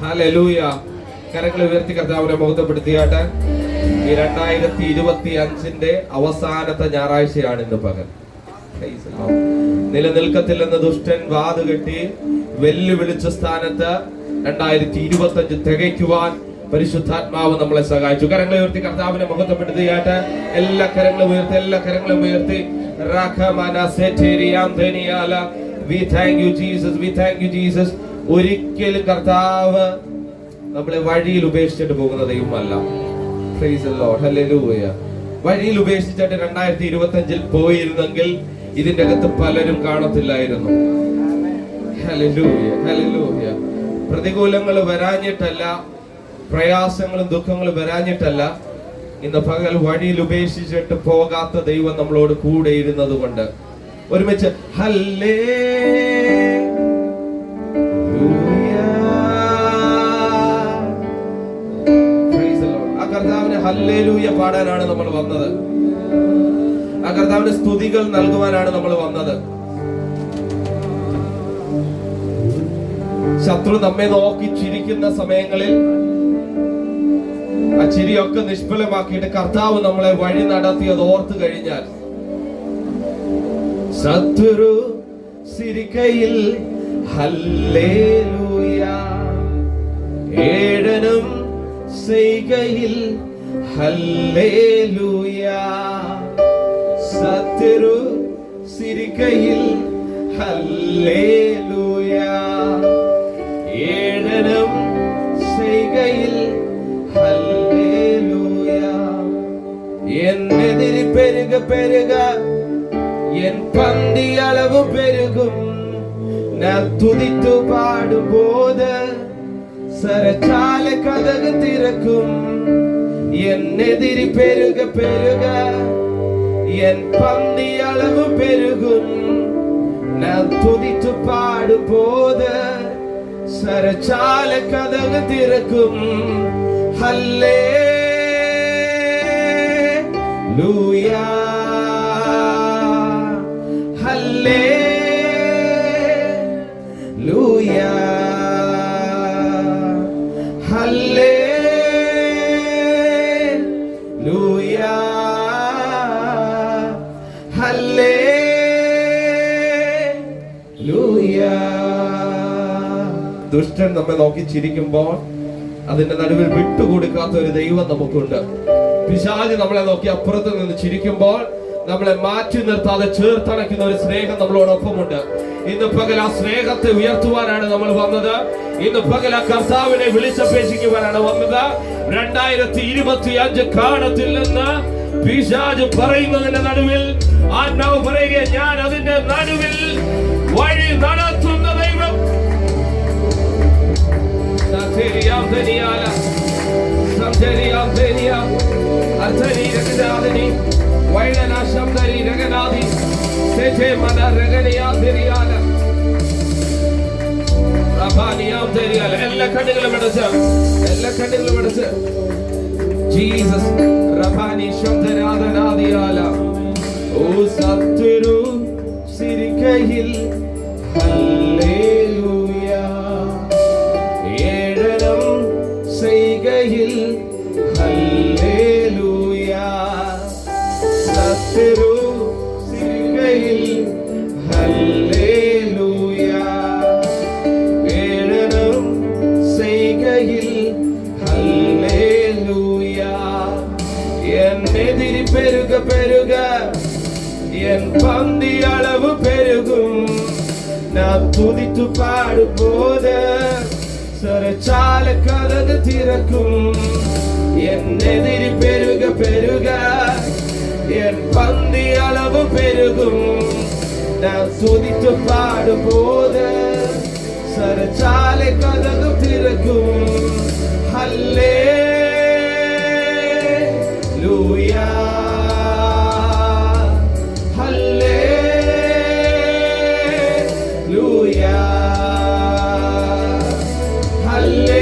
Hallelujah. കരങ്ങൾ ഉയർത്തി കർത്താവിനെ മഹത്വപ്പെടുത്തിയാട്ടെ. ഈ 2025 അവസാനത്തെ ഞായറാഴ്ചയാണ് ഇന്ന് പകൽ. നിലനിൽക്കത്തില്ലെന്ന് ദുഷ്ടൻ വാതുകെട്ടി വെല്ലുവിളിച്ച സ്ഥാനത്ത് 2025 തികയ്ക്കുവാൻ പരിശുദ്ധാത്മാവ് നമ്മളെ സഹായിച്ചു. കരങ്ങളെ ഉയർത്തി കർത്താവിനെ മഹത്വപ്പെടുത്തിയാട്ടെ. എല്ലാ കരങ്ങളും ഉയർത്തി We thank you Jesus, we thank you Jesus. ഒരിക്കലും കർത്താവ് നമ്മളെ വഴിയിൽ ഉപേക്ഷിച്ചിട്ട് പോകുന്ന ദൈവമല്ല. Praise the Lord, hallelujah. വഴിയിൽ ഉപേക്ഷിച്ചിട്ട് 2025 പോയിരുന്നെങ്കിൽ ഇതിന്റെ അകത്ത് പലരും കാണത്തില്ലായിരുന്നു. Hallelujah, hallelujah. പ്രതികൂലങ്ങൾ വരാഞ്ഞിട്ടല്ല, പ്രയാസങ്ങളും ദുഃഖങ്ങളും വരാഞ്ഞിട്ടല്ല, ഇന്ന് പകൽ വഴിയിൽ ഉപേക്ഷിച്ചിട്ട് പോകാത്ത ദൈവം നമ്മളോട് കൂടെ ഇരുന്നത് കൊണ്ട് ഒരുമിച്ച് ആ കർത്താവിന് ഹല്ലേലൂയ പാടാനാണ് നമ്മൾ വന്നത്. ആ കർത്താവിന് സ്തുതികൾ നൽകുവാനാണ് നമ്മൾ വന്നത്. ശത്രു നമ്മെ നോക്കി ചിരിക്കുന്ന സമയങ്ങളിൽ ആ ചിരിയൊക്കെ നിഷ്ഫലമാക്കിയിട്ട് കർത്താവ് നമ്മളെ വഴി നടത്തിയത് ഓർത്തു കഴിഞ്ഞാൽ, ശത്രു സിരിക്കയിൽ ഹല്ലേലൂയ, ഏഴനം ചെയ്കയിൽ ഹല്ലേലൂയ, ശത്രു സിരിക്കയിൽ ഹല്ലേലൂയ, ഏഴനം ചെയ്കയിൽ ഹല്ലേലൂയ. എന്നെതിരി പെരുക പെരുക എൻ പന്തി അളവ് പെരുകും, ഞാൻ തുതിത്തു പാടുമ്പോത് സരചാല കഥക് തിരക്കും. എന്നെതിരി പെരുക പെരുക എൻ പന്തി അളവ് പെരുകും, ഞാൻ തുതിത്തു പാടുമ്പോത് സരചാല കഥക് തിരക്കും. Hallelujah, hallelujah, hallelujah, hallelujah. ദുഷ്ടൻ നമ്മെ നോക്കി ചിരിക്കുമ്പോൾ അതിന്റെ നടുവിൽ വിട്ടുകൊടുക്കാത്ത ഒരു ദൈവം നമുക്കുണ്ട്. പിശാച് നമ്മളെ നോക്കി അപ്പുറത്ത് നിന്ന് ചിരിക്കുമ്പോൾ നമ്മളെ മാറ്റി നിർത്താതെ ചേർത്തണയ്ക്കുന്ന ഒരു സ്നേഹം നമ്മളോടൊപ്പമുണ്ട്. ഇന്ന് പകൽ ആ സ്നേഹത്തെ ഉയർത്തുവാനാണ് നമ്മൾ വന്നത്. ഇന്ന് പകൽ ആ കർത്താവിനെ വിളിച്ചപേക്ഷിക്കുവാനാണ് വന്നത്. 2025 കാണത്തില്ലെന്ന് പിശാച് പറയുന്നതിന്റെ നടുവിൽ ആത്മാവ് പറയുക, ഞാൻ അതിന്റെ നടുവിൽ വഴി നടത്തുന്ന ദൈവം. എല്ലാ കണ്ണുകളും അടച്ച് ജീസസ് റബാനി ശബ്ദനാദനാദിയാല. ഓ ശത്രു സിരിക്കയിൽ ഹല്ലേലൂയ, ഏഴനം ചെയ്കയിൽ ഹല്ലേലൂയ, ശത്രു സിരിക്കയിൽ ഹല്ലേലൂയ, ഏഴനം ചെയ്കയിൽ ഹല്ലേലൂയ. എന്നെതിരി പെരുക പെരുക എൻ പന്തി അളവ് പെരുകും, ഞാൻ തുതിത്തു പാടുമ്പോത് സരചാല കഥക് തിരക്കും. എന്നെതിരി പെരുക പെരുക എൻ പന്തി അളവ് പെരുകും, ഞാൻ തുതിത്തു പാടുമ്പോത് സരചാല കഥക് തിരക്കും. Hallelujah, hallelujah, hallelujah,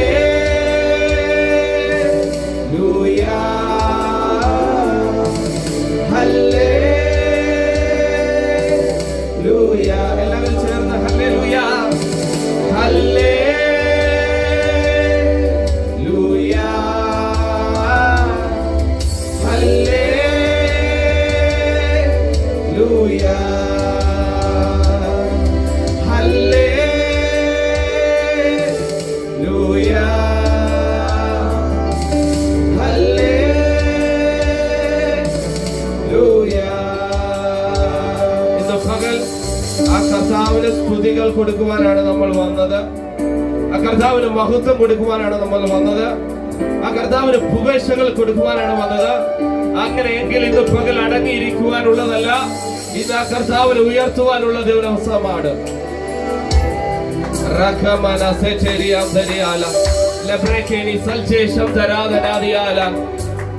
hallelujah. എല്ലാവരും ചേർന്ന് ഹല്ലേലൂയ, ഹല്ലേലൂയ, കൊടുക്കുവാനാണ് നമ്മൾ വന്നത്. ആ കർത്താവിന് മഹത്വം കൊടുക്കുവാനാണ് നമ്മൾ വന്നത്. ആ കർത്താവിന് പുകഴ്ചകൾ കൊടുക്കുവാനാണ് വന്നത്. അങ്ങനെയെങ്കിൽ ഇന്ന് പകൽ അടങ്ങിയിരിക്കുവാനുള്ളതല്ല, ഇത് ആ കർത്താവിനെ ഉയർത്തുവാനുള്ള ദിവസമാണ്.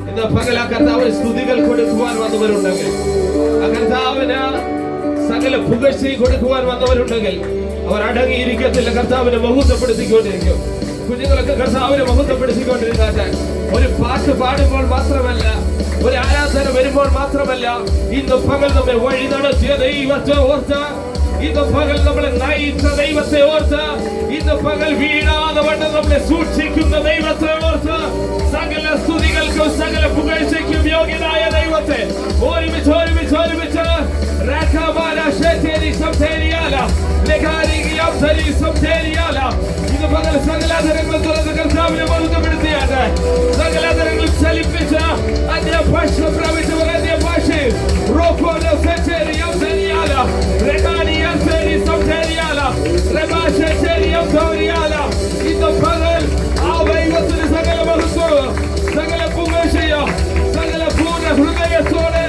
ഇന്ന് പകൽ ആ കർത്താവിന് സ്തുതികൾ കൊടുക്കുവാൻ വന്നവരുണ്ടെങ്കിൽ, ആ കർത്താവിന് സകല പുകഴ്ചയും കൊടുക്കുവാൻ വന്നവരുണ്ടെങ്കിൽ അവർ അടങ്ങിയിരിക്കത്തില്ല, കർത്താവിനെ മഹത്വപ്പെടുത്തിക്കൊണ്ടിരിക്കും. കുഞ്ഞുങ്ങളൊക്കെ കർത്താവിനെ മഹത്വപ്പെടുത്തിക്കൊണ്ടിരുന്നാട്ടെ. ഒരു പാട്ട് പാടുമ്പോൾ മാത്രമല്ല, ഒരു ആരാധന വരുമ്പോൾ മാത്രമല്ല, ഇന്ന് പകൽ നമ്മെ വഴി നടത്തിയ ദൈവത്തെ ഓർത്ത്, ഇന്ന് പകൽ നമ്മളെ നയിച്ച ദൈവത്തെ ഓർത്ത്, ഇന്ന് പകൽ വീഴാതെ വണ്ണം നമ്മളെ സൂക്ഷിക്കുന്ന ദൈവത്തെ ഓർത്ത്, സകല സ്തുതികൾക്കും സകല പുകഴ്ചയ്ക്കും യോഗ്യനായ ദൈവത്തെ ഒരുമിച്ച് ഒരുമിച്ച് ഒരുമിച്ച് ഇന്ന് പകൽ സകലാധരങ്ങൾ തുറന്ന് കർത്താവിനെ മഹത്വപ്പെടുത്തിയാട്ടെ. സകലാധരങ്ങൾ ചലിപ്പിച്ച അന്യഭാഷ പ്രാപിച്ചവർ അന്യഭാഷയിൽ ഇന്ന് പകൽ ആ ദൈവത്തിന് സകല മഹത്വവും സകല പുകഴ്ചയും സകല പൂർണ്ണ ഹൃദയത്തോടെ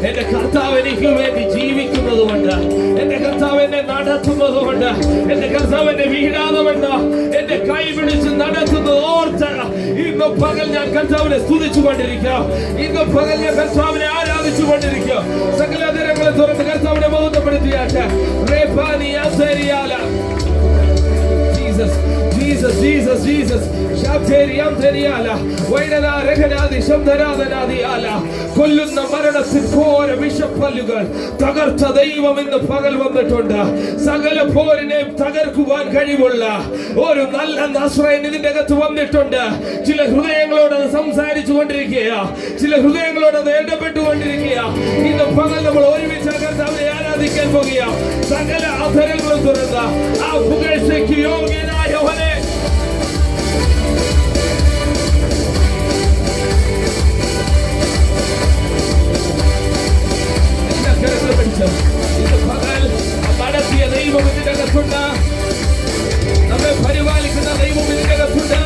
എന്റെ കർത്താവ് എനിക്ക് വേണ്ടി ജീവിക്കുന്നത് കൊണ്ട്, എന്റെ കർത്താവ് എന്നെ നടത്തുന്നത് കൊണ്ട്, എന്റെ കർത്താവ് എന്നെ വീഴാതെ കൊണ്ട് എന്റെ കൈ പിടിച്ച് നടത്തുന്നത് ഓർത്ത് ഇന്ന് പകൽ ഞാൻ കർത്താവിനെ സ്തുതിച്ചു കൊണ്ടിരിക്കുക. ഇന്ന് പകൽ ഞാൻ കർത്താവിനെ ആരാധിച്ചു കൊണ്ടിരിക്കുക. സകല ദിനങ്ങളെ തുറന്ന് കർത്താവിനെ ബോധപ്പെടുത്തിയാട്ടെ. Jesus, Jesus, Jesus. കൊല്ലുന്ന മരണത്തിൽ ഘോര വിഷപ്പല്ലുകൾ തകർത്ത ദൈവം ഇന്ന് പകൽ വന്നിട്ടുണ്ട്. സകല പോരിനെ തകർക്കുവാൻ കഴിവുള്ള ഒരു നല്ല നസ്രയൻ ഇതിന്റെ അകത്ത് വന്നിട്ടുണ്ട്. ചില ഹൃദയങ്ങളോട് സംസാരിച്ചു കൊണ്ടിരിക്കുക, ചില ഹൃദയങ്ങളോട് ഇടപെട്ടുകൊണ്ടിരിക്കുക. ഇന്ന് പകൽ നമ്മൾ ഒരുമിച്ച് കർത്താവിനെ ആരാധിക്കാൻ പോകുക. സകല അധരങ്ങളും തുറന്ന ആ പുകഴ്ചയ്ക്ക് യോഗ്യനായവനെ ഇന്ന് പകൽ നടത്തിയ ദൈവം ഇതിന്റെ അകത്തുണ്ട്. നമ്മെ പരിപാലിക്കുന്ന ദൈവം ഇതിന്റെ അകത്തുണ്ട്.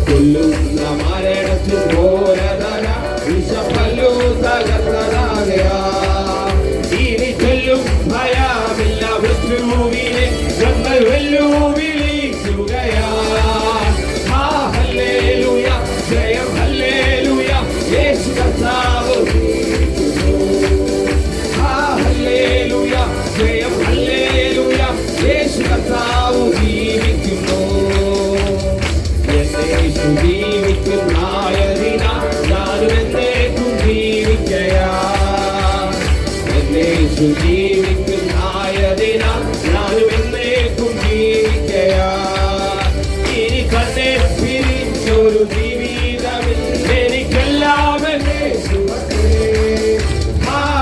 കൊല്ലുന്ന മരണത്തിൽ ഘോരതര വിഷപ്പല്ലു തകർത്തതാകയാ. ഇനി ചൊല്ലും ഭയമില്ല മൃത്യുവിനെ ഞങ്ങൾ വെല്ലുവിളിക്കുകയാ. ഹല്ലേലൂയ ജയം ഹല്ലേലൂയ യേശു കർത്താവ്. ഹല്ലേലൂയ ജയം ഹല്ലേലൂയ യേശു കർത്താവ് ജീവിക്കുന്നു. യേശു ജീവിക്കുന്നായതിനാൽ ഞാനും എന്നേക്കും ജീവിക്കയാ. യേശു ജീവിക്കുന്നായതിനാൽ ഞാനും എന്നേക്കും ജീവിക്കയാ. ഇനി കണ്ണേ പിരിഞ്ഞൊരു ജീവിതമിൽ എനിക്കെല്ലാം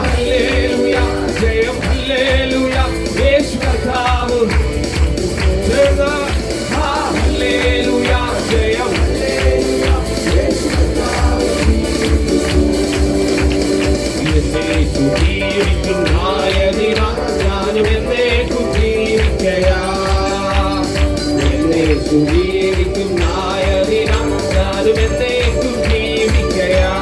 ഹല്ലേലൂയ ജയം ഹല്ലേലൂയ യേശു കർത്താവ്. ഹല്ലേലൂയ ജയം ഹല്ലേലൂയ യേശു കർത്താവ്. യേശു ജീവിക്കുന്നായതിനാൽ ഞാനും എന്നേക്കും ജീവിക്കയാ. യേശു ജീവിക്കുന്നായതിനാൽ ഞാനും എന്നേക്കും ജീവിക്കയാ.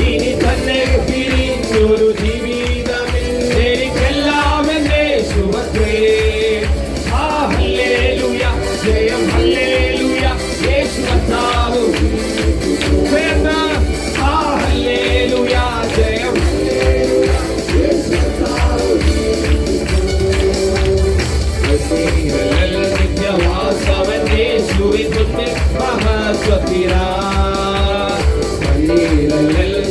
ഇനി തന്നെ പിരിഞ്ഞൊരു ജീവിതമിൽ എനിക്കെല്ലാം യേശുവത്രേ. ഹല്ലേലൂയ ജയം ഹല്ലേലൂയ യേശു കർത്താവ്. ഹല്ലേലൂയ ജയം ഹല്ലേലൂയ യേശു കർത്താവ്. നിത്യവാസവൻ യേശുവിൻ മുന്നിൽ മഹത്വത്തിലാ.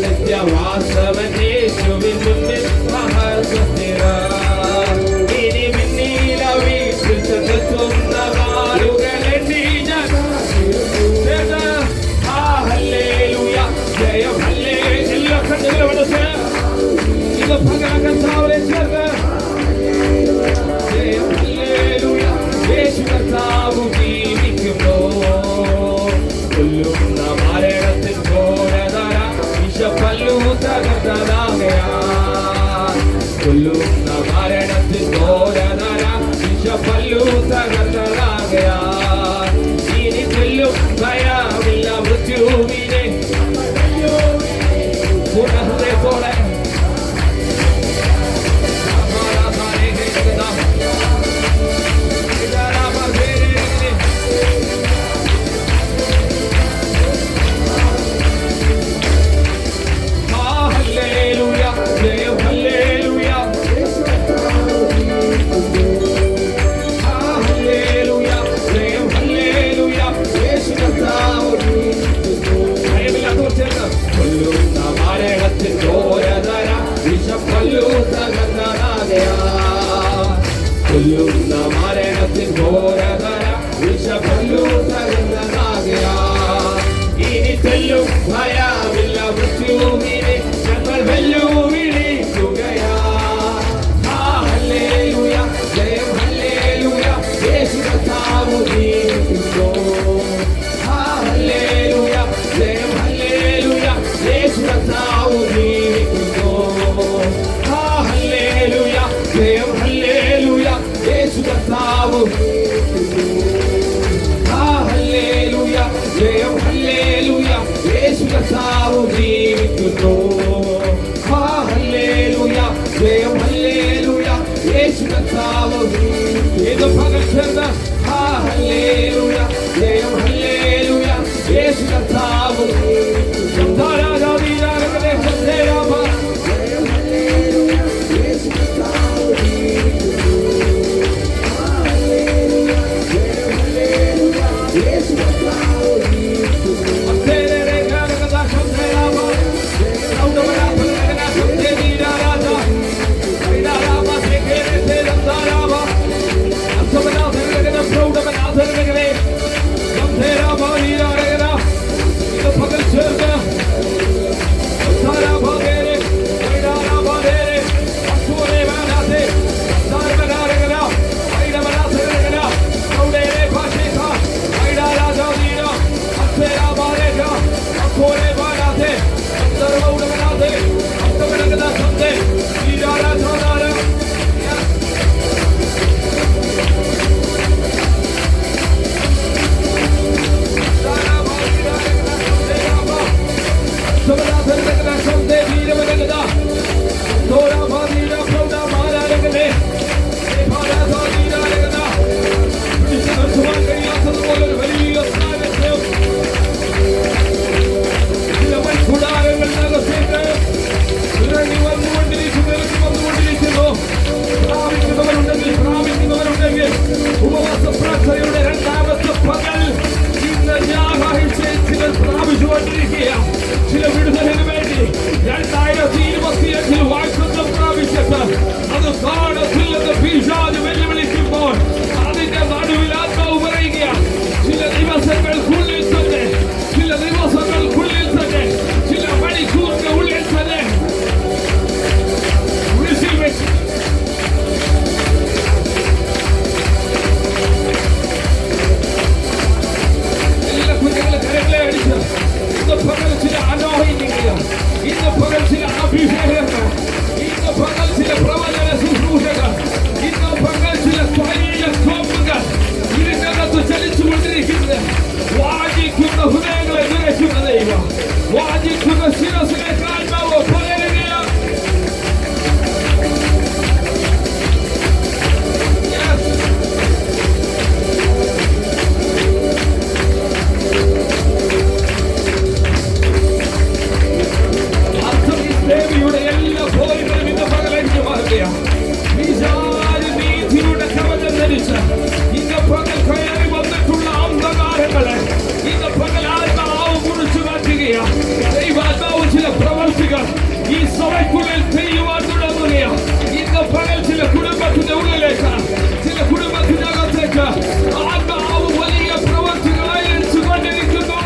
നിത്യവാസവൻ യേശുവിൻ മുന്നിൽ മഹത്വത്തിലാ. ഇനി പിന്നീല വീട്ടിൽ ചെന്നെത്തുന്ന കാലുകളെണ്ണി ഞാൻ ഹല്ലേലൂയ ജയം ഹല്ലേലൂയ. ഇത് ഭഗവത്താവലെ ചേർന്ന് ജയം ഹല്ലേലൂയ യേശു കർത്താവ് ജീവിക്കുന്നു. കൊല്ലുന്ന മരണത്തിൽ ഘോരതര വിഷപ്പല്ലു തകർത്തതാകയാ. കൊല്ലുന്ന മരണത്തിൽ ഘോരതര വിഷപ്പല്ലു തകർത്തതാകയാ. ഇനി കൊല്ലും ഭയമില്ല മൃത്യുവിനെ ഹൃദയത്തോടെ ഹല്ലേലൂയ ജയം ഹല്ലേലൂയ ഹല്ലേലൂയ ജയം ഹല്ലേലൂയ യേശു കർത്താവ്. ഭയമില്ലാത്തവർ ചേർന്ന് കൊല്ലുന്ന മരണത്തിൽ ഘോരതര വിഷപ്പല്ലു തകർത്തതാകയാ. കൊല്ലുന്ന മരണത്തിൽ ഘോരതര വിഷപ്പല്ലു തകർത്തതാകയാ. ഇനി തെല്ലും ഭയമില്ല മൃത്യുവിനെ ഞങ്ങൾ വെല്ലുവിളിക്കുകയാ. ഹല്ലേലൂയ ജയം ഹല്ലേലൂയ യേശു കർത്താവ് ജീവിക്കുന്നു. ഹല്ലേലൂയ ജയം ഹല്ലേലൂയ യേശു കർത്താവ് ജീവിക്കുന്നു. ഹല്ലേലൂയ ജയം ഹല്ലേലൂയ യേശു കർത്താവ്. ഹല്ലേലൂയ ജയം ഹല്ലേലൂയ യേശു കർത്താവ് ജീവിക്കുന്നു. ഹല്ലേലൂയ ജയം ഹല്ലേലൂയ യേശു കർത്താവ്. ഇത് പകൽ ചേർന്ന് ഹല്ലേലൂയ ജയം ഹല്ലേലൂയ യേശു കർത്താവ്. ചെയ്തുകൊണ്ടിരിക്കുക. ചില വിടുതലിന് വേണ്ടി 2025 വാഗ്ദത്തം പ്രാപിച്ചിട്ട് അത് കാണത്തില്ലെന്ന് പിശാച് വെല്ലുവിളിക്കുമ്പോൾ അതിന്റെ നടുവിൽ ആത്മാവ് പറയുക, ചില ദിവസങ്ങൾക്കുള്ളിൽ തന്നെ, ചില ദിവസങ്ങൾക്കുള്ളിൽ തന്നെ, ചില മണിക്കൂറിനുള്ളിൽ തന്നെ എല്ലാ കുഞ്ഞുങ്ങളെ കരങ്ങളെ അടിച്ച് ഇന്ന് പകൽ ചില അനോഹിക്കുക, ഇന്ന് പകൽ ചില അഭിഷേകങ്ങൾ, ഇന്ന് പകൽ ചില പ്രവചന ശുശ്രൂഷകൾ, ഇന്ന് പകൽ ചില ശരീര കോപ്പുകൾ ഇതിനകത്ത് ചലിച്ചുകൊണ്ടിരിക്കുന്നത്. വാചിക്കുന്ന ഹൃദയങ്ങളെ നിറയ്ക്കുന്ന ദൈവം, വാചിക്കുന്ന ശിരസിലെ ആത്മാവ് പകരുകയാണ്. ദേവിയുടെ എല്ലാ പോയിന്റും ഇന്ന് പകലടിച്ചു മാറുകയാണ്. നീതിയുടെ കവചം ധരിച്ച് ഇന്ന് പകൽ കയറി വന്നിട്ടുള്ള അന്ധകാരങ്ങളെ ഇന്ന് പകൽ ആത്മാവ് മുറിച്ചു മാറ്റുകയാണ്. ദൈവാത്മാവ് ചില പ്രവർത്തികൾ ഈ സഭയ്ക്കുള്ളിൽ ചെയ്യുവാൻ തുടങ്ങുകയാണ്. ഇന്ന് പകൽ ചില കുടുംബത്തിന്റെ ഉള്ളിലേക്ക്, ചില കുടുംബത്തിനകത്തേക്ക് ആത്മാവ് വലിയ പ്രവർത്തികൾ അയച്ചു കൊണ്ടിരിക്കുന്നു.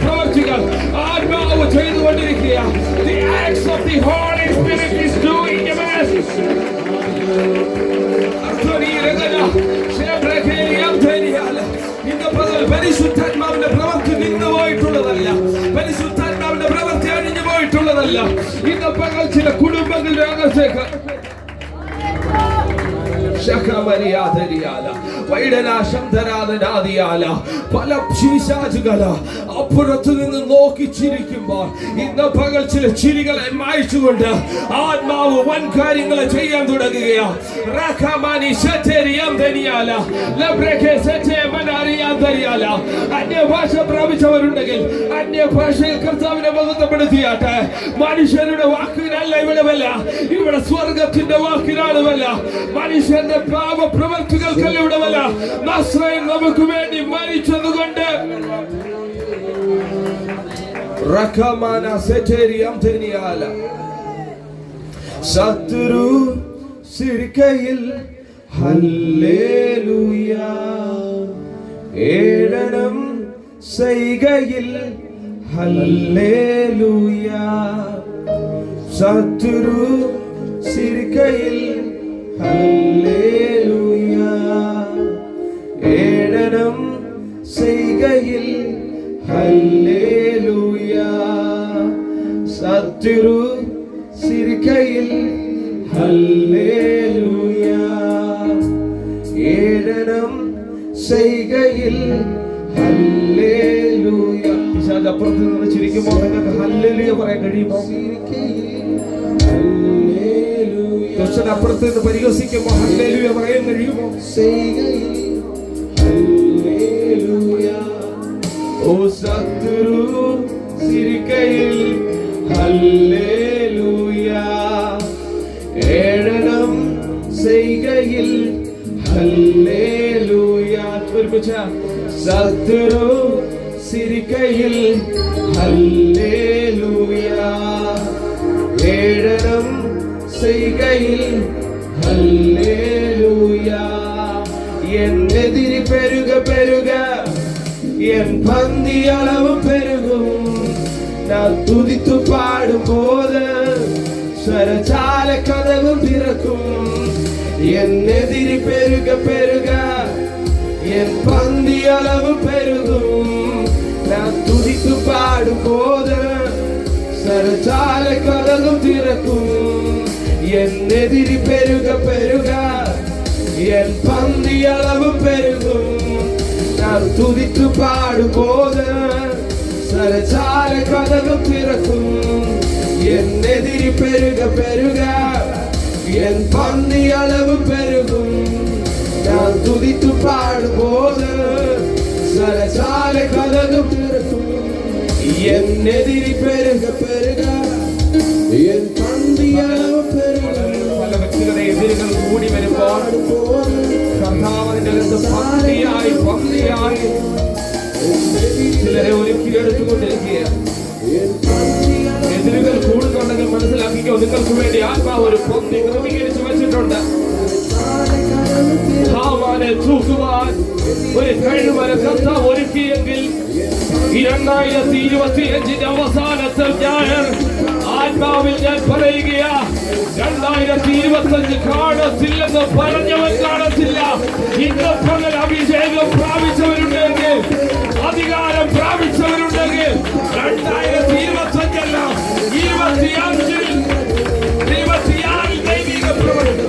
പ്രവർത്തികൾ ആത്മാവ് ചെയ്തുകൊണ്ടിരിക്കുക. The acts of the Holy Spirit is doing the best. ഇന്ന് പകൽ പരിശുദ്ധാത്മാവിന്റെ പ്രവൃത്തി നിന്നു പോയിട്ടുള്ളതല്ല, പരിശുദ്ധാത്മാവിന്റെ പ്രവൃത്തി അഴിഞ്ഞു പോയിട്ടുള്ളതല്ല. ഇന്ന് പകൽ ചില കുടുംബങ്ങളുടെ അകത്തേക്ക് പല പിശാചുകൾ അപ്പുറത്തു നിന്ന് നോക്കി ചിരിക്കുമ്പോൾ ഇന്ന് പകൽ ചില ചിരികളെ മായ്ച്ചുകൊണ്ട് ആത്മാവ് വൻ കാര്യങ്ങളെ ചെയ്യാൻ തുടങ്ങുകയാണ്. അന്യഭാഷ പ്രാപിച്ചവരുണ്ടെങ്കിൽ അന്യഭാഷയിൽ കർത്താവിനെ മഹത്വപ്പെടുത്തിയാട്ടെ. മനുഷ്യരുടെ വാക്കിനല്ല ഇവിടെ വല്ല, ഇവിടെ സ്വർഗത്തിന്റെ വാക്കിനാണ് വല്ല. മനുഷ്യന്റെ പാപ പ്രവർത്തികൾക്കല്ല ഇവിടെ വല്ല. നസ്രയൻ നമുക്ക് വേണ്ടി മരിച്ചതുകൊണ്ട് ശത്രു സിർക്കയിൽ ഹല്ലേലൂയ, ഏടനം സൈകയിൽ ഹല്ലേലൂയ. ശത്രു സിർക്കയിൽ ഹല്ലേലൂയ, ഏടനം ചെയ്കയിൽ ഹല്ലേലൂയ. ശത്രു സിർക്കയിൽ ഹല്ലേലൂയ, ഏടനം ചെയ്കയിൽ ഹല്ലേലൂയ. അപ്പുറത്ത് നിന്ന് ചിരിക്കുമ്പോൾ നിങ്ങൾക്ക് ഹല്ലേലൂയ പറയാൻ കഴിയുമോ? അപ്പുറത്ത് നിന്ന് പരിഹസിക്കുമ്പോൾ ഹല്ലേലൂയ പറയാൻ കഴിയുമോ? ഓ ശത്രു സിർക്കയിൽ ഹല്ലേലൂയ, ഏടനം ചെയ്കയിൽ ഹല്ലേലൂയ. ഒരുമിച്ച് ശത്രു സിർക്കയിൽ ഹല്ലേലൂയ, ഏടനം ചെയ്കയിൽ ഹല്ലേലൂയ. എന്നെതിരി പെരുക പെരുക, എൻ പന്തി അളവ് പെരുകും. ഞാൻ തുതിത്തു പാടുമ്പോൾ സ്വരജാല കഥകും തിരക്കും. എന്നെതിരി പെരുക പെരുക, എൻ പന്തി അളവ് പെരുകും. ഞാൻ തുതിത്തു പാടുമ്പോൾ സ്വരജാല കഥകും തിരക്കും. എന്നെതിരി പെരുക പെരുക, എൻ പന്തി അളവ് പെരുകും. ഞാൻ തുതിത്തു പാടുമ്പോൾ സ്വരജാല കഥകും തിരക്കും. എന്നെതിരി പെരുക പെരുക, എൻ പന്തി അളവ് പെരുകും. ഞാൻ துதித்து பாடும்போது சரசால கதவு என் எதிரி பெருக பெருக என் பந்தியளவு பெருக. പല വ്യക്തികളുടെ എതിരുകൾ കൂടി വരുമ്പോൾ കർത്താവിന്റെ പന്തിയായി പന്തിയായി ചിലരെ ഒരുക്കിയെടുത്തുകൊണ്ടിരിക്കുകയാണ്. എതിരുകൾ കൂടുന്നുണ്ടെങ്കിൽ മനസ്സിലാക്കിക്കോ, നിങ്ങൾക്ക് വേണ്ടി ആത്മാവ് ഒരു പന്തി ക്രമീകരിച്ച് വെച്ചിട്ടുണ്ട്. ഹാമാനെ തൂക്കുവാൻ ഒരു കഴിവരെ കർത്താവ് ഒരുക്കിയെങ്കിൽ ഈ 2025 അവസാനത്തെ ഞായർ ആത്മാവിൽ ഞാൻ പറയുകയാ, 2025 കാണത്തില്ലെന്ന് പറഞ്ഞവൻ കാണത്തില്ല. ഇന്ന് പകൽ അഭിഷേകം പ്രാപിച്ചവരുണ്ടെങ്കിൽ, അധികാരം പ്രാപിച്ചവരുണ്ടെങ്കിൽ 2025 അല്ല 25-ൽ 26-ൽ ദൈവിക പ്രവർത്തനം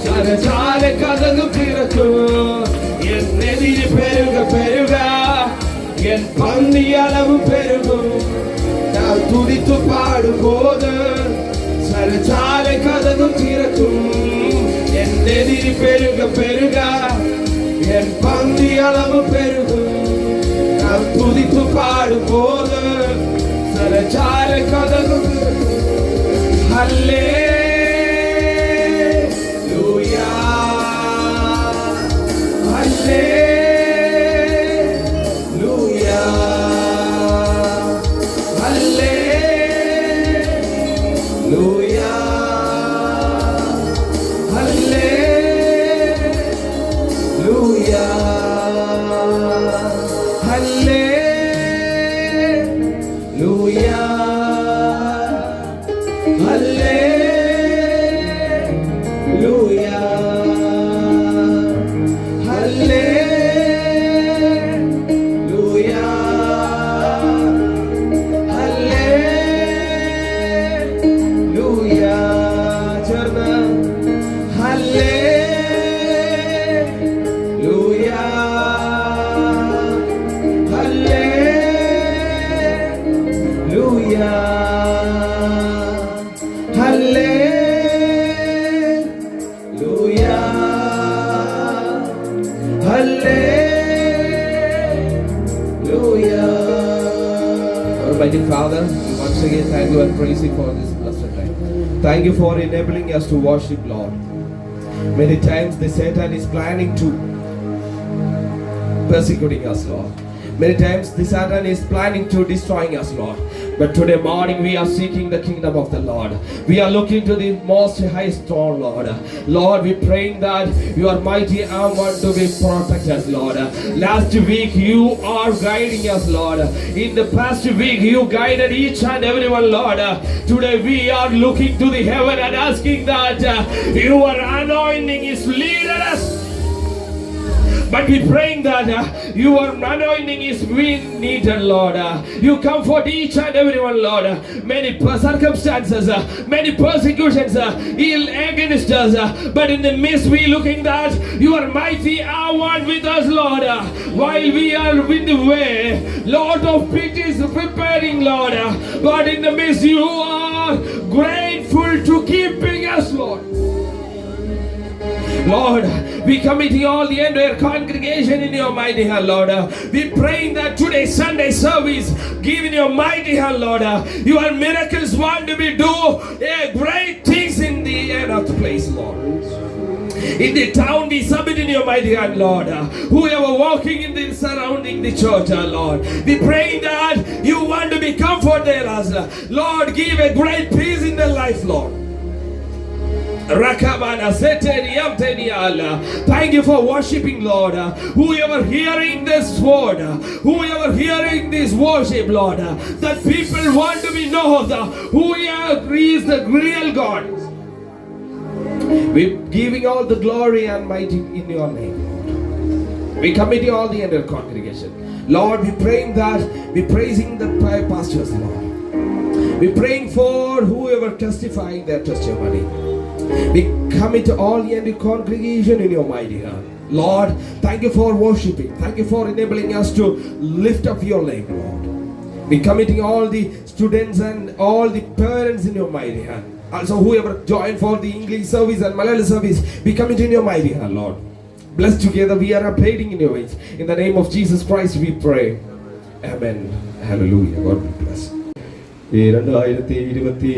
சரசால கதவு திறக்கும் என் எதிரி பெருக பெருக என் பந்தி அளவு பெருகும். நான் துதித்து பாடும்போது சரசால கதவு திறக்கும் என் எதிரி பெருக பெருக என் பந்தி அளவு பெருகும். நான் துதித்து பாடும்போது சரசால கதவு ஹல்லே Almighty Father, once again thank you and praise you for this blessed time. Thank you for enabling us to worship, Lord. Many times the Satan is planning to persecuting us, Lord. Many times the Satan is planning to destroying us, Lord. But today morning we are seeking the kingdom of the Lord. We are looking to the most high throne, Lord. Lord, we praying that your mighty arm want to be protect us, Lord. Last week you are guiding us, Lord. In the past week you guided each and everyone, Lord. Today we are looking to the heaven and asking that your anointing is leading us. But we praying that your anointing is being needed, Lord. You comfort each and everyone, Lord. Many circumstances, many persecutions against us. But in the midst we looking that your mighty arm with us, Lord. While we are in the way, Lord of pity is preparing, Lord. But in the midst you are grateful to keeping us, Lord. Lord, we committing all the entire congregation in your mighty hand, Lord. We praying that today's Sunday service, give in your mighty hand, Lord. Your miracles want to be do great things in the end of the place, Lord. In the town, we submit in your mighty hand, Lord. Whoever walking in the surrounding the church, Lord, we praying that you want to be comfort there, Lord. Give a great peace in their life, Lord. Thank you for worshiping, Lord. Whoever hearing this word, whoever hearing this worship, Lord, that people want to be know who is the real God. We're giving all the glory and mighty in your name. We committing all the entire congregation, Lord. We praying that we praising the pastors, Lord. We praying for whoever testifying their testimony. We commit all the entire congregation in your mighty hand, Lord. Thank you for worshiping. Thank you for enabling us to lift up your name, Lord. We committing all the students and all the parents in your mighty hand. Also whoever joined for the English service and Malayalam service, we commit in your mighty hand, Lord. Bless together, we are updating in your ways. In the name of Jesus Christ we pray. Amen. Hallelujah. God bless. ഈ 2024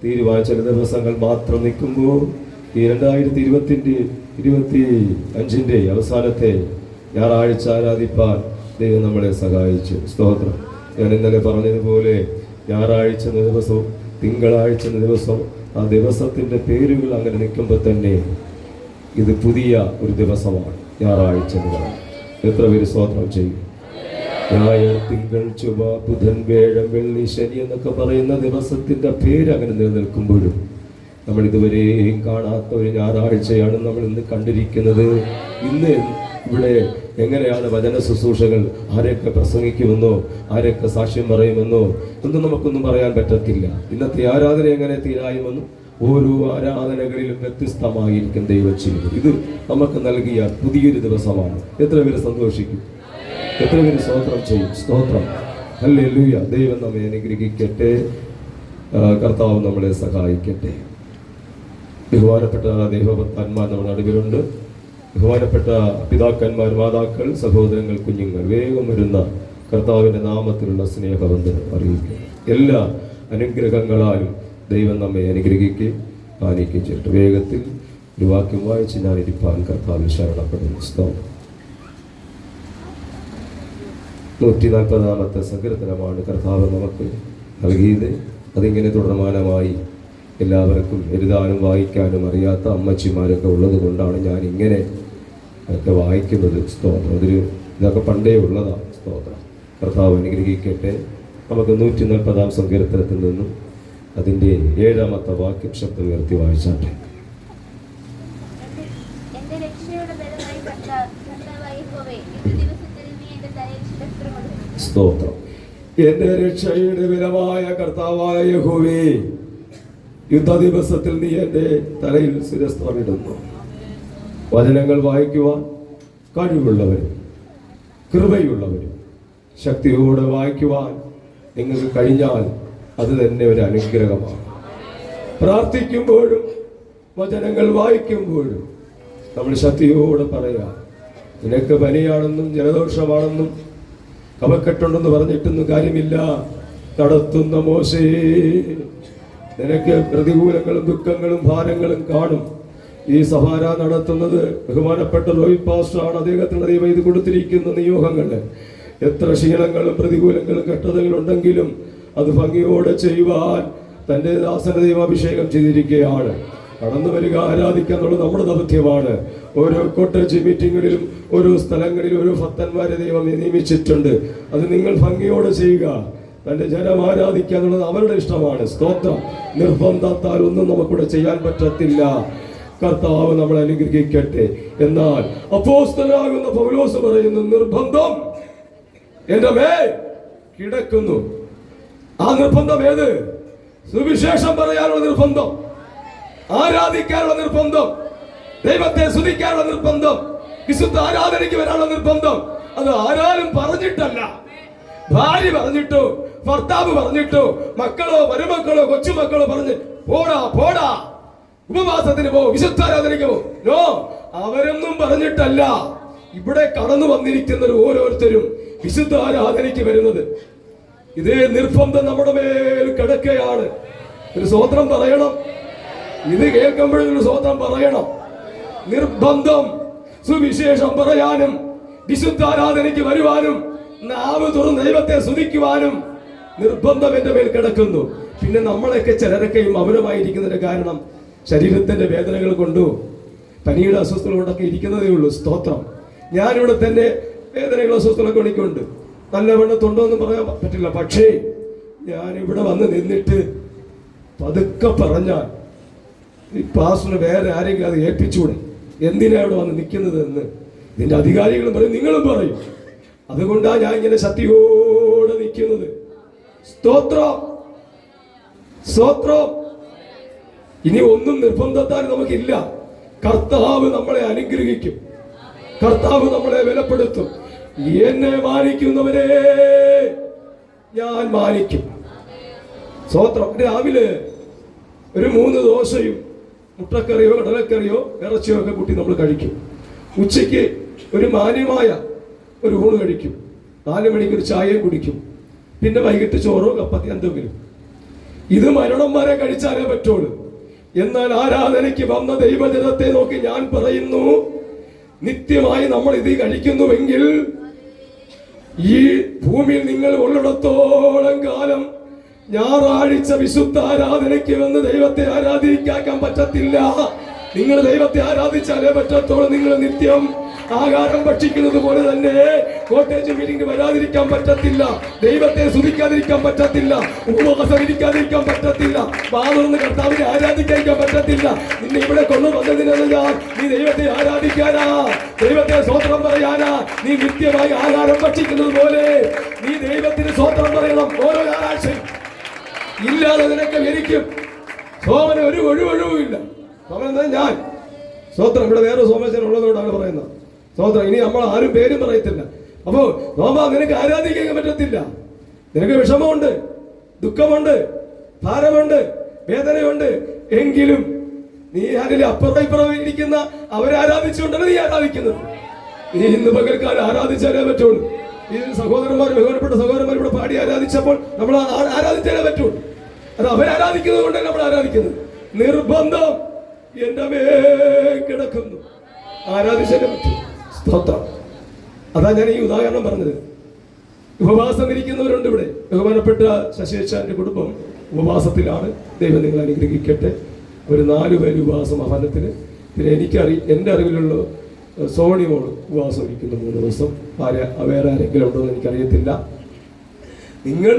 തീരുമാനിച്ച ചില ദിവസങ്ങൾ മാത്രം നിൽക്കുമ്പോൾ ഈ 2025 അവസാനത്തെ ഞായറാഴ്ച ആരാധിപ്പാൻ ദൈവം നമ്മളെ സഹായിച്ചു. സ്തോത്രം. ഞാൻ ഇന്നലെ പറഞ്ഞതുപോലെ ഞായറാഴ്ച ദിവസവും തിങ്കളാഴ്ച ദിവസവും ആ ദിവസത്തിൻ്റെ പേരുകൾ അങ്ങനെ നിൽക്കുമ്പോൾ തന്നെ ഇത് പുതിയ ഒരു ദിവസമാണ് ഞായറാഴ്ച എന്ന് പറയുന്നത്. എത്ര പേര് സ്തോത്രം ചെയ്യും? ഞായർ, തിങ്കൾ, ചൊവ്വ, ബുധൻ, വ്യാഴം, വെള്ളി, ശനി എന്നൊക്കെ പറയുന്ന ദിവസത്തിൻ്റെ പേര് അങ്ങനെ നിലനിൽക്കുമ്പോഴും നമ്മൾ ഇതുവരെയും കാണാത്ത ഒരു ഞായറാഴ്ചയാണ് നമ്മൾ ഇന്ന് കണ്ടിരിക്കുന്നത്. ഇന്ന് ഇവിടെ എങ്ങനെയാണ് വചന ശുശ്രൂഷകൾ, ആരൊക്കെ പ്രസംഗിക്കുമെന്നോ ആരൊക്കെ സാക്ഷ്യം പറയുമെന്നോ ഒന്നും നമുക്കൊന്നും പറയാൻ പറ്റത്തില്ല. ഇന്നത്തെ ആരാധന എങ്ങനെ തീരായുമെന്നും ഓരോ ആരാധനകളിലും വ്യത്യസ്തമായിരിക്കും ദൈവം ചെയ്യുന്നത്. ഇത് നമുക്ക് നൽകിയ പുതിയൊരു ദിവസമാണ്. എത്ര പേര് സന്തോഷിക്കും? എത്ര പേര് സ്തോത്രം ചെയ്യും? സ്തോത്രം. ഹല്ലേലൂയ. ദൈവം നമ്മെ അനുഗ്രഹിക്കട്ടെ. കർത്താവ് നമ്മളെ സഹായിക്കട്ടെ. ബഹുമാനപ്പെട്ട ദൈവഭക്തന്മാർ നമ്മുടെ നടുവിലുണ്ട്. ബഹുമാനപ്പെട്ട പിതാക്കന്മാർ, മാതാക്കൾ, സഹോദരങ്ങൾ, കുഞ്ഞുങ്ങൾ, വേഗം വരുന്ന കർത്താവിൻ്റെ നാമത്തിലുള്ള സ്നേഹവന്ദനം അറിയിക്കുക. എല്ലാ അനുഗ്രഹങ്ങളാലും ദൈവം നമ്മെ അനുഗ്രഹിക്കുകയും പാലിക്കുകയും ചെയ്തിട്ട് വേഗത്തിൽ ഒരു വാക്യം വായിച്ച് ഞാൻ ഇരിപ്പാൻ കർത്താവിൽ ശരണപ്പെടുന്നു. 140 സങ്കീർത്തനമാണ് കർത്താവ് നമുക്ക് നൽകിയത്. അതിങ്ങനെ തുടർമാനമായി എല്ലാവർക്കും എഴുതാനും വായിക്കാനും അറിയാത്ത അമ്മച്ചിമാരൊക്കെ ഉള്ളത് കൊണ്ടാണ് ഞാൻ ഇങ്ങനെ ഒക്കെ വായിക്കുന്നത്. സ്തോത്രം. ഇതൊക്കെ പണ്ടേ ഉള്ളതാണ്. സ്തോത്രം. കർത്താവ് അനുഗ്രഹിക്കട്ടെ. നമുക്ക് 140 സങ്കീർത്തനത്തിൽ നിന്നും അതിൻ്റെ 7ാമത്തെ വാക്യം ശബ്ദം ഉയർത്തി വായിച്ചാട്ടെ. സ്തോത്രം. എന്റെ രക്ഷയുടെ ബലമായ കർത്താവായ യഹോവേ, യുദ്ധ ദിവസത്തിൽ നീ എൻ്റെ തലയിൽ ശിരസ്ത്വമിടുന്നു. വചനങ്ങൾ വായിക്കുവാൻ കഴിവുള്ളവരും കൃപയുള്ളവരും ശക്തിയോടെ വായിക്കുവാൻ നിങ്ങൾക്ക് കഴിഞ്ഞാൽ അത് തന്നെ ഒരു അനുഗ്രഹമാണ്. പ്രാർത്ഥിക്കുമ്പോഴും വചനങ്ങൾ വായിക്കുമ്പോഴും നമ്മൾ ശക്തിയോടെ പറയാം, നിനക്ക് പനിയാണെന്നും ജലദോഷമാണെന്നും കഫക്കെട്ടുണ്ടെന്ന് പറഞ്ഞിട്ടൊന്നും കാര്യമില്ല. നടത്തുന്ന മോശേ, നിനക്ക് പ്രതികൂലങ്ങളും ദുഃഖങ്ങളും ഭാരങ്ങളും കാണും. ഈ സഭാര നടത്തുന്നത് ബഹുമാനപ്പെട്ട റോയ് പാസ്റ്ററാണ്. അദ്ദേഹത്തിന് ദൈവം ഇത് കൊടുത്തിരിക്കുന്ന നിയോഗങ്ങൾ. എത്ര ക്ഷീണങ്ങളും പ്രതികൂലങ്ങളും കഷ്ടതകളുണ്ടെങ്കിലും അത് ഭംഗിയോടെ ചെയ്യുവാൻ തൻ്റെ ദാസന ദൈവം അഭിഷേകം ചെയ്തിരിക്കുകയാണ്. കടന്നു വരിക, ആരാധിക്കുക എന്നുള്ളത് നമ്മുടെ ദൗത്യമാണ്. ഓരോ കോട്ടേജ് മീറ്റിങ്ങുകളിലും ഓരോ സ്ഥലങ്ങളിലും ഓരോ ഭക്തന്മാരെ ദൈവം നിയമിച്ചിട്ടുണ്ട്. അത് നിങ്ങൾ ഭംഗിയോടെ ചെയ്യുക. തൻ്റെ ജനം ആരാധിക്കുക എന്നുള്ളത് അവരുടെ ഇഷ്ടമാണ്. സ്തോത്രം. നിർബന്ധത്താൽ ഒന്നും നമുക്കിവിടെ ചെയ്യാൻ പറ്റത്തില്ല. കർത്താവ് നമ്മളെ അനുഗ്രഹിക്കട്ടെ. എന്നാൽ അപ്പോസ്തലനാകുന്ന പൗലോസ് പറയുന്നു, നിർബന്ധം എന്റെ മേൽ കിടക്കുന്നു. ആ നിർബന്ധം ഏത്? സുവിശേഷം പറയാനുള്ള നിർബന്ധം, ആരാധിക്കാനുള്ള നിർബന്ധം, ദൈവത്തെ സ്തുതിക്കാനുള്ള നിർബന്ധം, വിശുദ്ധ ആരാധനയ്ക്ക് വരാനുള്ള നിർബന്ധം. അത് ആരാലും പറഞ്ഞിട്ടല്ല. ഭാര്യ പറഞ്ഞിട്ടോ, ഭർത്താവ് പറഞ്ഞിട്ടോ, മക്കളോ മരുമക്കളോ കൊച്ചുമക്കളോ പറഞ്ഞ് പോടാ പോടാ ഉപവാസത്തിന് പോ, വിശുദ്ധ ആരാധനയ്ക്ക് പോ, നോ, അവരൊന്നും പറഞ്ഞിട്ടല്ല. ഇവിടെ കടന്നു വന്നിരിക്കുന്ന ഓരോരുത്തരും വിശുദ്ധ ആരാധനയ്ക്ക് വരുന്നത്. ഇതേ നിർബന്ധം നമ്മുടെ മേൽ കിടക്കുകയാണ്. ഒരു സ്തോത്രം പറയണം. ഇത് കേൾക്കുമ്പോഴൊരു സ്തോത്രം പറയണം. നിർബന്ധം സുവിശേഷം പറയാനും വിശുദ്ധ ആരാധനയ്ക്ക് വരുവാനും നാവ് തുറന്ന് ദൈവത്തെ സ്തുതിക്കുവാനും നിർബന്ധം എന്റെ മേൽ കിടക്കുന്നു. പിന്നെ നമ്മളൊക്കെ ചിലരൊക്കെയും മൗനമായിരിക്കുന്നതിന്റെ കാരണം ശരീരത്തിന്റെ വേദനകൾ കൊണ്ടോ പനിയുടെ അസ്വസ്ഥത കൊണ്ടൊക്കെ ഇരിക്കുന്നതേ ഉള്ളൂ. സ്തോത്രം. ഞാനിവിടെ തന്നെ വേദനകൾ അസ്വസ്ഥതകളൊക്കെ എനിക്കുണ്ട്. നല്ലവണ്ണം തൊണ്ടോന്നും പറയാൻ പറ്റില്ല. പക്ഷേ ഞാനിവിടെ വന്ന് നിന്നിട്ട് പതുക്കെ പറഞ്ഞാൽ ഈ പാസ്റ്ററിന് വേറെ ആരെങ്കിലും അത് ഏൽപ്പിച്ചൂടെ? എന്തിനാ ഇവിടെ വന്ന് നിൽക്കുന്നത് എന്ന് ഇതിന്റെ അധികാരികളും പറയും, നിങ്ങളും പറയും. അതുകൊണ്ടാണ് ഞാൻ ഇങ്ങനെ ശക്തിയോടെ നിൽക്കുന്നത്. സ്തോത്രം, സ്തോത്രം. ഇനി ഒന്നും നിർബന്ധത്താൽ നമുക്കില്ല. കർത്താവ് നമ്മളെ അനുഗ്രഹിക്കും. കർത്താവ് നമ്മളെ ബലപ്പെടുത്തും. എന്നെ മാനിക്കുന്നവരെ ഞാൻ മാനിക്കും. സ്തോത്രം. രാവിലെ ഒരു 3 ദോശയും മുട്ടക്കറിയോ കടലക്കറിയോ ഇറച്ചിയോ ഒക്കെ കൂട്ടി നമ്മൾ കഴിക്കും. ഉച്ചയ്ക്ക് ഒരു മാന്യമായ ഒരു ഊണ് കഴിക്കും. 4 മണിക്ക് ഒരു ചായയും കുടിക്കും. പിന്നെ വൈകിട്ട് ചോറോ കപ്പത്തി എന്തെങ്കിലും. ഇത് മരണം വരെ കഴിച്ചാലേ പറ്റുള്ളൂ. എന്നാൽ ആരാധനയ്ക്ക് വന്ന ദൈവജനത്തെ നോക്കി ഞാൻ പറയുന്നു, നിത്യമായി നമ്മൾ ഇത് കഴിക്കുന്നുവെങ്കിൽ ഈ ഭൂമിയിൽ നിങ്ങൾ ഉള്ളിടത്തോളം കാലം ഞായറാഴ്ച വിശുദ്ധ ആരാധനയ്ക്ക് വന്ന് ദൈവത്തെ ആരാധിക്കാൻ പറ്റത്തില്ല. നിങ്ങൾ ദൈവത്തെ ആരാധിച്ചാലേ പറ്റത്തോളൂ. നിങ്ങൾ നിത്യം ആഹാരം ഭക്ഷിക്കുന്നത് പോലെ തന്നെ കോട്ടേജ് മീറ്റിംഗ് വരാതിരിക്കാൻ പറ്റത്തില്ല. ദൈവത്തെ സ്തുതിക്കാതിരിക്കാൻ പറ്റത്തില്ല. ഉപവാസം ഇരിക്കാതിരിക്കാൻ പറ്റത്തില്ല. വാതുറന്ന് കർത്താവിനെ ആരാധിക്കാൻ പറ്റത്തില്ല. നിന്നെ ഇവിടെ കൊണ്ടുവന്നതിനല്ല, നീ ദൈവത്തെ ആരാധിക്കാനാ, ദൈവത്തെ സ്തോത്രം പറയാനാ. നീ നിത്യമായി ആഹാരം ഭക്ഷിക്കുന്നത് പോലെ നീ ദൈവത്തിന് സ്തോത്രം പറയണം. ഓരോ ഞായറാഴ്ചയും ഇല്ലാതെ നിനക്ക് എനിക്കും സോമന് ഒരു ഒഴിവുമില്ല. സോമൻ ഞാൻ സ്തോത്രം. ഇവിടെ വേറെ സോമേശ്വരൻ ഉള്ളതുകൊണ്ടാണ് പറയുന്നത്. സ്തോത്രം. ഇനി നമ്മൾ ആരും പേരും പറയത്തില്ല. അപ്പോ നോമ്പ നിനക്ക് ആരാധിക്കാൻ പറ്റത്തില്ല. നിനക്ക് വിഷമമുണ്ട്, ദുഃഖമുണ്ട്, ഭാരമുണ്ട്, വേദനയുണ്ട്. എങ്കിലും നീ അതിൽ അപ്പുറം ഇപ്പുറം ഇരിക്കുന്ന അവരെ ആരാധിച്ചുകൊണ്ടല്ല നീ ആരാധിക്കുന്നത്. നീ ഇന്ന് പകൽക്കാലം ആരാധിച്ചാലേ പറ്റുള്ളൂ. ഈ സഹോദരന്മാർ, ബഹുമാനപ്പെട്ട സഹോദരന്മാർ ഇവിടെ പാടി ആരാധിച്ചപ്പോൾ നമ്മൾ ആരാധിച്ചാലേ പറ്റുള്ളൂ. അത് അവരാരാധിക്കുന്നത് കൊണ്ടല്ല നമ്മൾ ആരാധിക്കുന്നത്. നിർബന്ധം എന്റെ മേൽ കിടക്കുന്നു, ആരാധിച്ചാലേ പറ്റൂ. സ്തോത്രം. അതാ ഞാൻ ഈ ഉദാഹരണം പറഞ്ഞത്. ഉപവാസം ഇരിക്കുന്നവരുണ്ട് ഇവിടെ. ബഹുമാനപ്പെട്ട ശശിയേച്ചാന്റെ കുടുംബം ഉപവാസത്തിലാണ്. ദൈവം നിങ്ങൾ അനുഗ്രഹിക്കട്ടെ. ഒരു 4 പേര് ഉപവാസം ഭവനത്തിന്. പിന്നെ എൻ്റെ അറിവിലുള്ള സോണി മോള് ഉപവാസം ഇരിക്കുന്നു 3 ദിവസം. വേറെ ആരെങ്കിലും ഉണ്ടോ എന്ന് എനിക്കറിയത്തില്ല. നിങ്ങൾ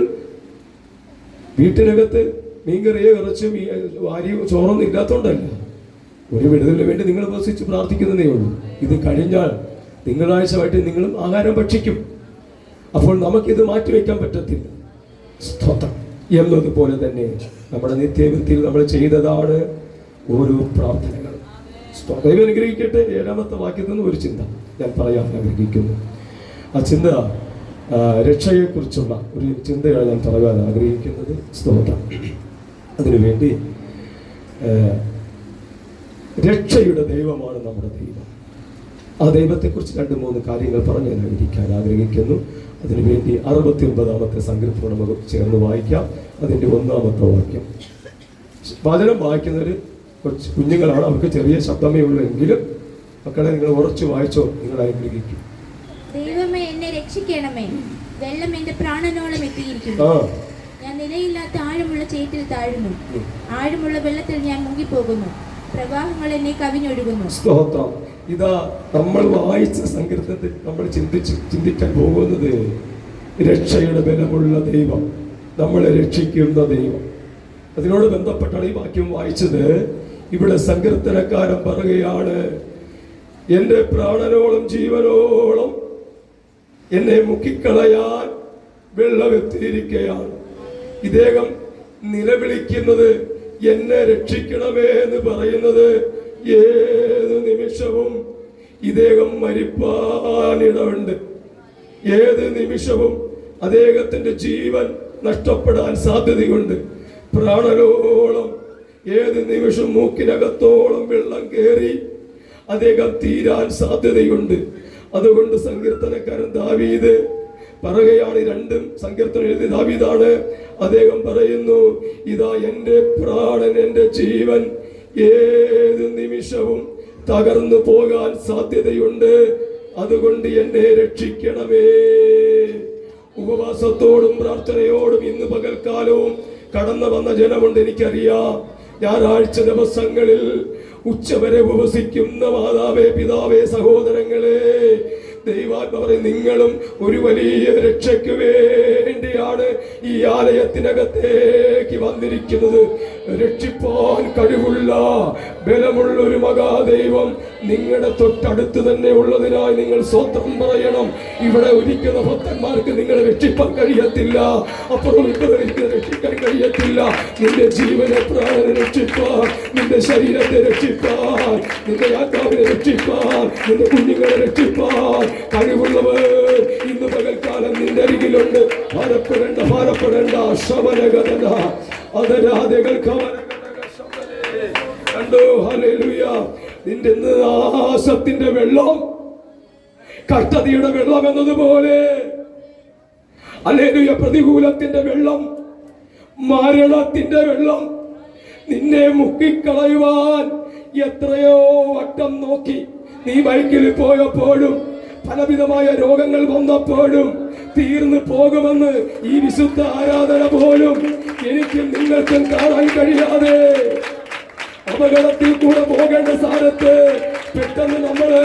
വീട്ടിനകത്ത് മീൻകറിയോ ഇറച്ചും വാരിയോ ചോറൊന്നും ഇല്ലാത്തതുകൊണ്ടല്ല, ഒരു വിടുതലിന് വേണ്ടി നിങ്ങൾ ഉപവസിച്ച് പ്രാർത്ഥിക്കുന്നതേ ഉള്ളൂ. ഇത് കഴിഞ്ഞാൽ തിങ്കളാഴ്ചയായിട്ട് നിങ്ങളും ആഹാരം ഭക്ഷിക്കും. അപ്പോൾ നമുക്കിത് മാറ്റിവെക്കാൻ പറ്റത്തില്ല. സ്തോത്രം. എന്നതുപോലെ തന്നെ നമ്മുടെ നിത്യവൃത്തിയിൽ നമ്മൾ ചെയ്തതാണ് ഓരോ പ്രാർത്ഥനകൾ. ദൈവം അനുഗ്രഹിക്കട്ടെ. 7ാമത്തെ വാക്യത്തിൽ നിന്ന് ഒരു ചിന്ത ഞാൻ പറയാൻ ആഗ്രഹിക്കുന്നു. ആ ചിന്ത രക്ഷയെക്കുറിച്ചുള്ള ഒരു ചിന്തയാണ് ഞാൻ പറയാൻ ആഗ്രഹിക്കുന്നത്. സ്തോത്രം. അതിനുവേണ്ടി രക്ഷയുടെ ദൈവമാണ് നമ്മുടെ ദൈവം. ആ ദൈവത്തെക്കുറിച്ച് 2-3 കാര്യങ്ങൾ പറഞ്ഞ് ഞാൻ വിവരിക്കാൻ ആഗ്രഹിക്കുന്നു. അതിനുവേണ്ടി 69ാമത്തെ സങ്കീർത്തനം നമുക്ക് ചേർന്ന് വായിക്കാം. അതിൻ്റെ 1ാമത്തെ വാക്യം. വചനം വായിക്കുന്നവർ കുഞ്ഞുങ്ങളാണ്, അവർക്ക് ചെറിയ ശബ്ദമേ ഉള്ളൂ. എങ്കിലും മക്കളെ നിങ്ങൾ ഉറച്ചു വായിച്ചോ, നിങ്ങൾ അനുഗ്രഹിക്കും. ദൈവമേ, എന്നെ രക്ഷിക്കണമേ. വെള്ളം എന്റെ പ്രാണനോളം എത്തിയിരിക്കുന്നു. ഞാൻ നിലയില്ലാത്ത ആഴമുള്ള ചേറ്റിൽ താഴുന്നു. ആഴമുള്ള വെള്ളത്തിൽ ഞാൻ മുങ്ങിപ്പോകുന്നു. പ്രവാഹങ്ങൾ എന്നെ കവിഞ്ഞൊഴുകുന്നു. സ്തോത്രം. ഇതാ നമ്മൾ വായിച്ച സങ്കീർത്തനത്തിൽ നമ്മൾ ചിന്തിക്കാൻ പോകുന്നത് രക്ഷയുടെ ബലമുള്ള ദൈവം, നമ്മളെ രക്ഷിക്കുന്ന ദൈവം. അതിനോട് ബന്ധപ്പെട്ടാണ് ഈ വാക്യം വായിച്ചത്. ഇവിടെ സങ്കീർത്തനക്കാരൻ പറയുകയാണ്, എന്റെ പ്രാണനോളം ജീവനോളം എന്നെ മുക്കിക്കളയാൻ വെള്ളമെത്തിയിരിക്കുകയാണ്. ഇദ്ദേഹം നിലവിളിക്കുന്നത് എന്നെ രക്ഷിക്കണമേ എന്ന് പറയുന്നത് ഏത് നിമിഷവും ഇദ്ദേഹം മരിപ്പാനിടമുണ്ട്. ഏത് നിമിഷവും അദ്ദേഹത്തിന്റെ ജീവൻ നഷ്ടപ്പെടാൻ സാധ്യതയുണ്ട്. പ്രാണനോളം ഏത് നിമിഷം മൂക്കിനകത്തോളം വെള്ളം കയറി അദ്ദേഹം തീരാൻ സാധ്യതയുണ്ട്. അതുകൊണ്ട് സങ്കീർത്തനക്കാരൻ ദാവീദ് പറയുകയാണ്, 2 സങ്കീർത്തനം എഴുതിയ ദാവീദാണ്. അദ്ദേഹം പറയുന്നു, ഇതാ എന്റെ പ്രാണൻ, എന്റെ ജീവൻ ഏത് നിമിഷവും തകർന്നു പോകാൻ സാധ്യതയുണ്ട്. അതുകൊണ്ട് എന്നെ രക്ഷിക്കണമേ. ഉപവാസത്തോടും പ്രാർത്ഥനയോടും ഇന്ന് പകൽക്കാലവും കടന്നു വന്ന ജനമുണ്ട്, എനിക്കറിയാം. ഞായറാഴ്ച ദിവസങ്ങളിൽ ഉച്ചവരെ ഉപവസിക്കുന്ന മാതാവേ, പിതാവേ, സഹോദരങ്ങളെ, ദൈവാത്മാവേ, നിങ്ങളും ഒരു വലിയ രക്ഷയ്ക്ക് വേണ്ടിയാണ് ഈ ആലയത്തിനകത്തേക്ക് വന്നിരിക്കുന്നത്. രക്ഷിപ്പാൻ കഴിവുള്ള ബലമുള്ള ഒരു മഹാദൈവം നിങ്ങളുടെ തൊട്ടടുത്ത് തന്നെ ഉള്ളതിനായി നിങ്ങൾ സ്വന്തം പറയണം. ഇവിടെ ഒരിക്കുന്ന ഭക്തന്മാർക്ക് നിങ്ങളെ രക്ഷിപ്പാൻ കഴിയത്തില്ല, അപ്പുറം ഇപ്പുറം രക്ഷിക്കാൻ കഴിയത്തില്ല. നിന്റെ ജീവനെ, പ്രാണനെ രക്ഷിപ്പാൻ, നിന്റെ ശരീരത്തെ രക്ഷിപ്പാൻ, നിന്റെ ആത്മാവിനെ രക്ഷിപ്പാൻ, നിന്റെ കുഞ്ഞുങ്ങളെ രക്ഷിപ്പാൻ കഴിവുള്ളവർ പകൽക്കാലം നിന്റെ അരികിലുണ്ട്. ഭാരപ്പെടേണ്ട ശമനഗതന അതരാധകൾക്ക് കണ്ടോ. ഹല്ലേലൂയ. നിന്റെ നാശത്തിന്റെ വെള്ളം, കഷ്ടതയുടെ വെള്ളം എന്നതുപോലെ, ഹല്ലേലൂയ, പ്രതികൂലത്തിന്റെ വെള്ളം, മരണത്തിന്റെ വെള്ളം നിന്നെ മുക്കിക്കളയുവാൻ എത്രയോ വട്ടം നോക്കി. നീ ബൈക്കിൽ പോയപ്പോഴും പലവിധമായ രോഗങ്ങൾ വന്നപ്പോഴും തീർന്നു പോകുമെന്ന് ഈ വിശുദ്ധ ആരാധന പോലും എനിക്കും നിങ്ങൾക്കും കാണാൻ കഴിയാതെ അപകടത്തിൽ കൂടെ പോകേണ്ട സ്ഥാനത്ത് പെട്ടെന്ന് നമ്മള്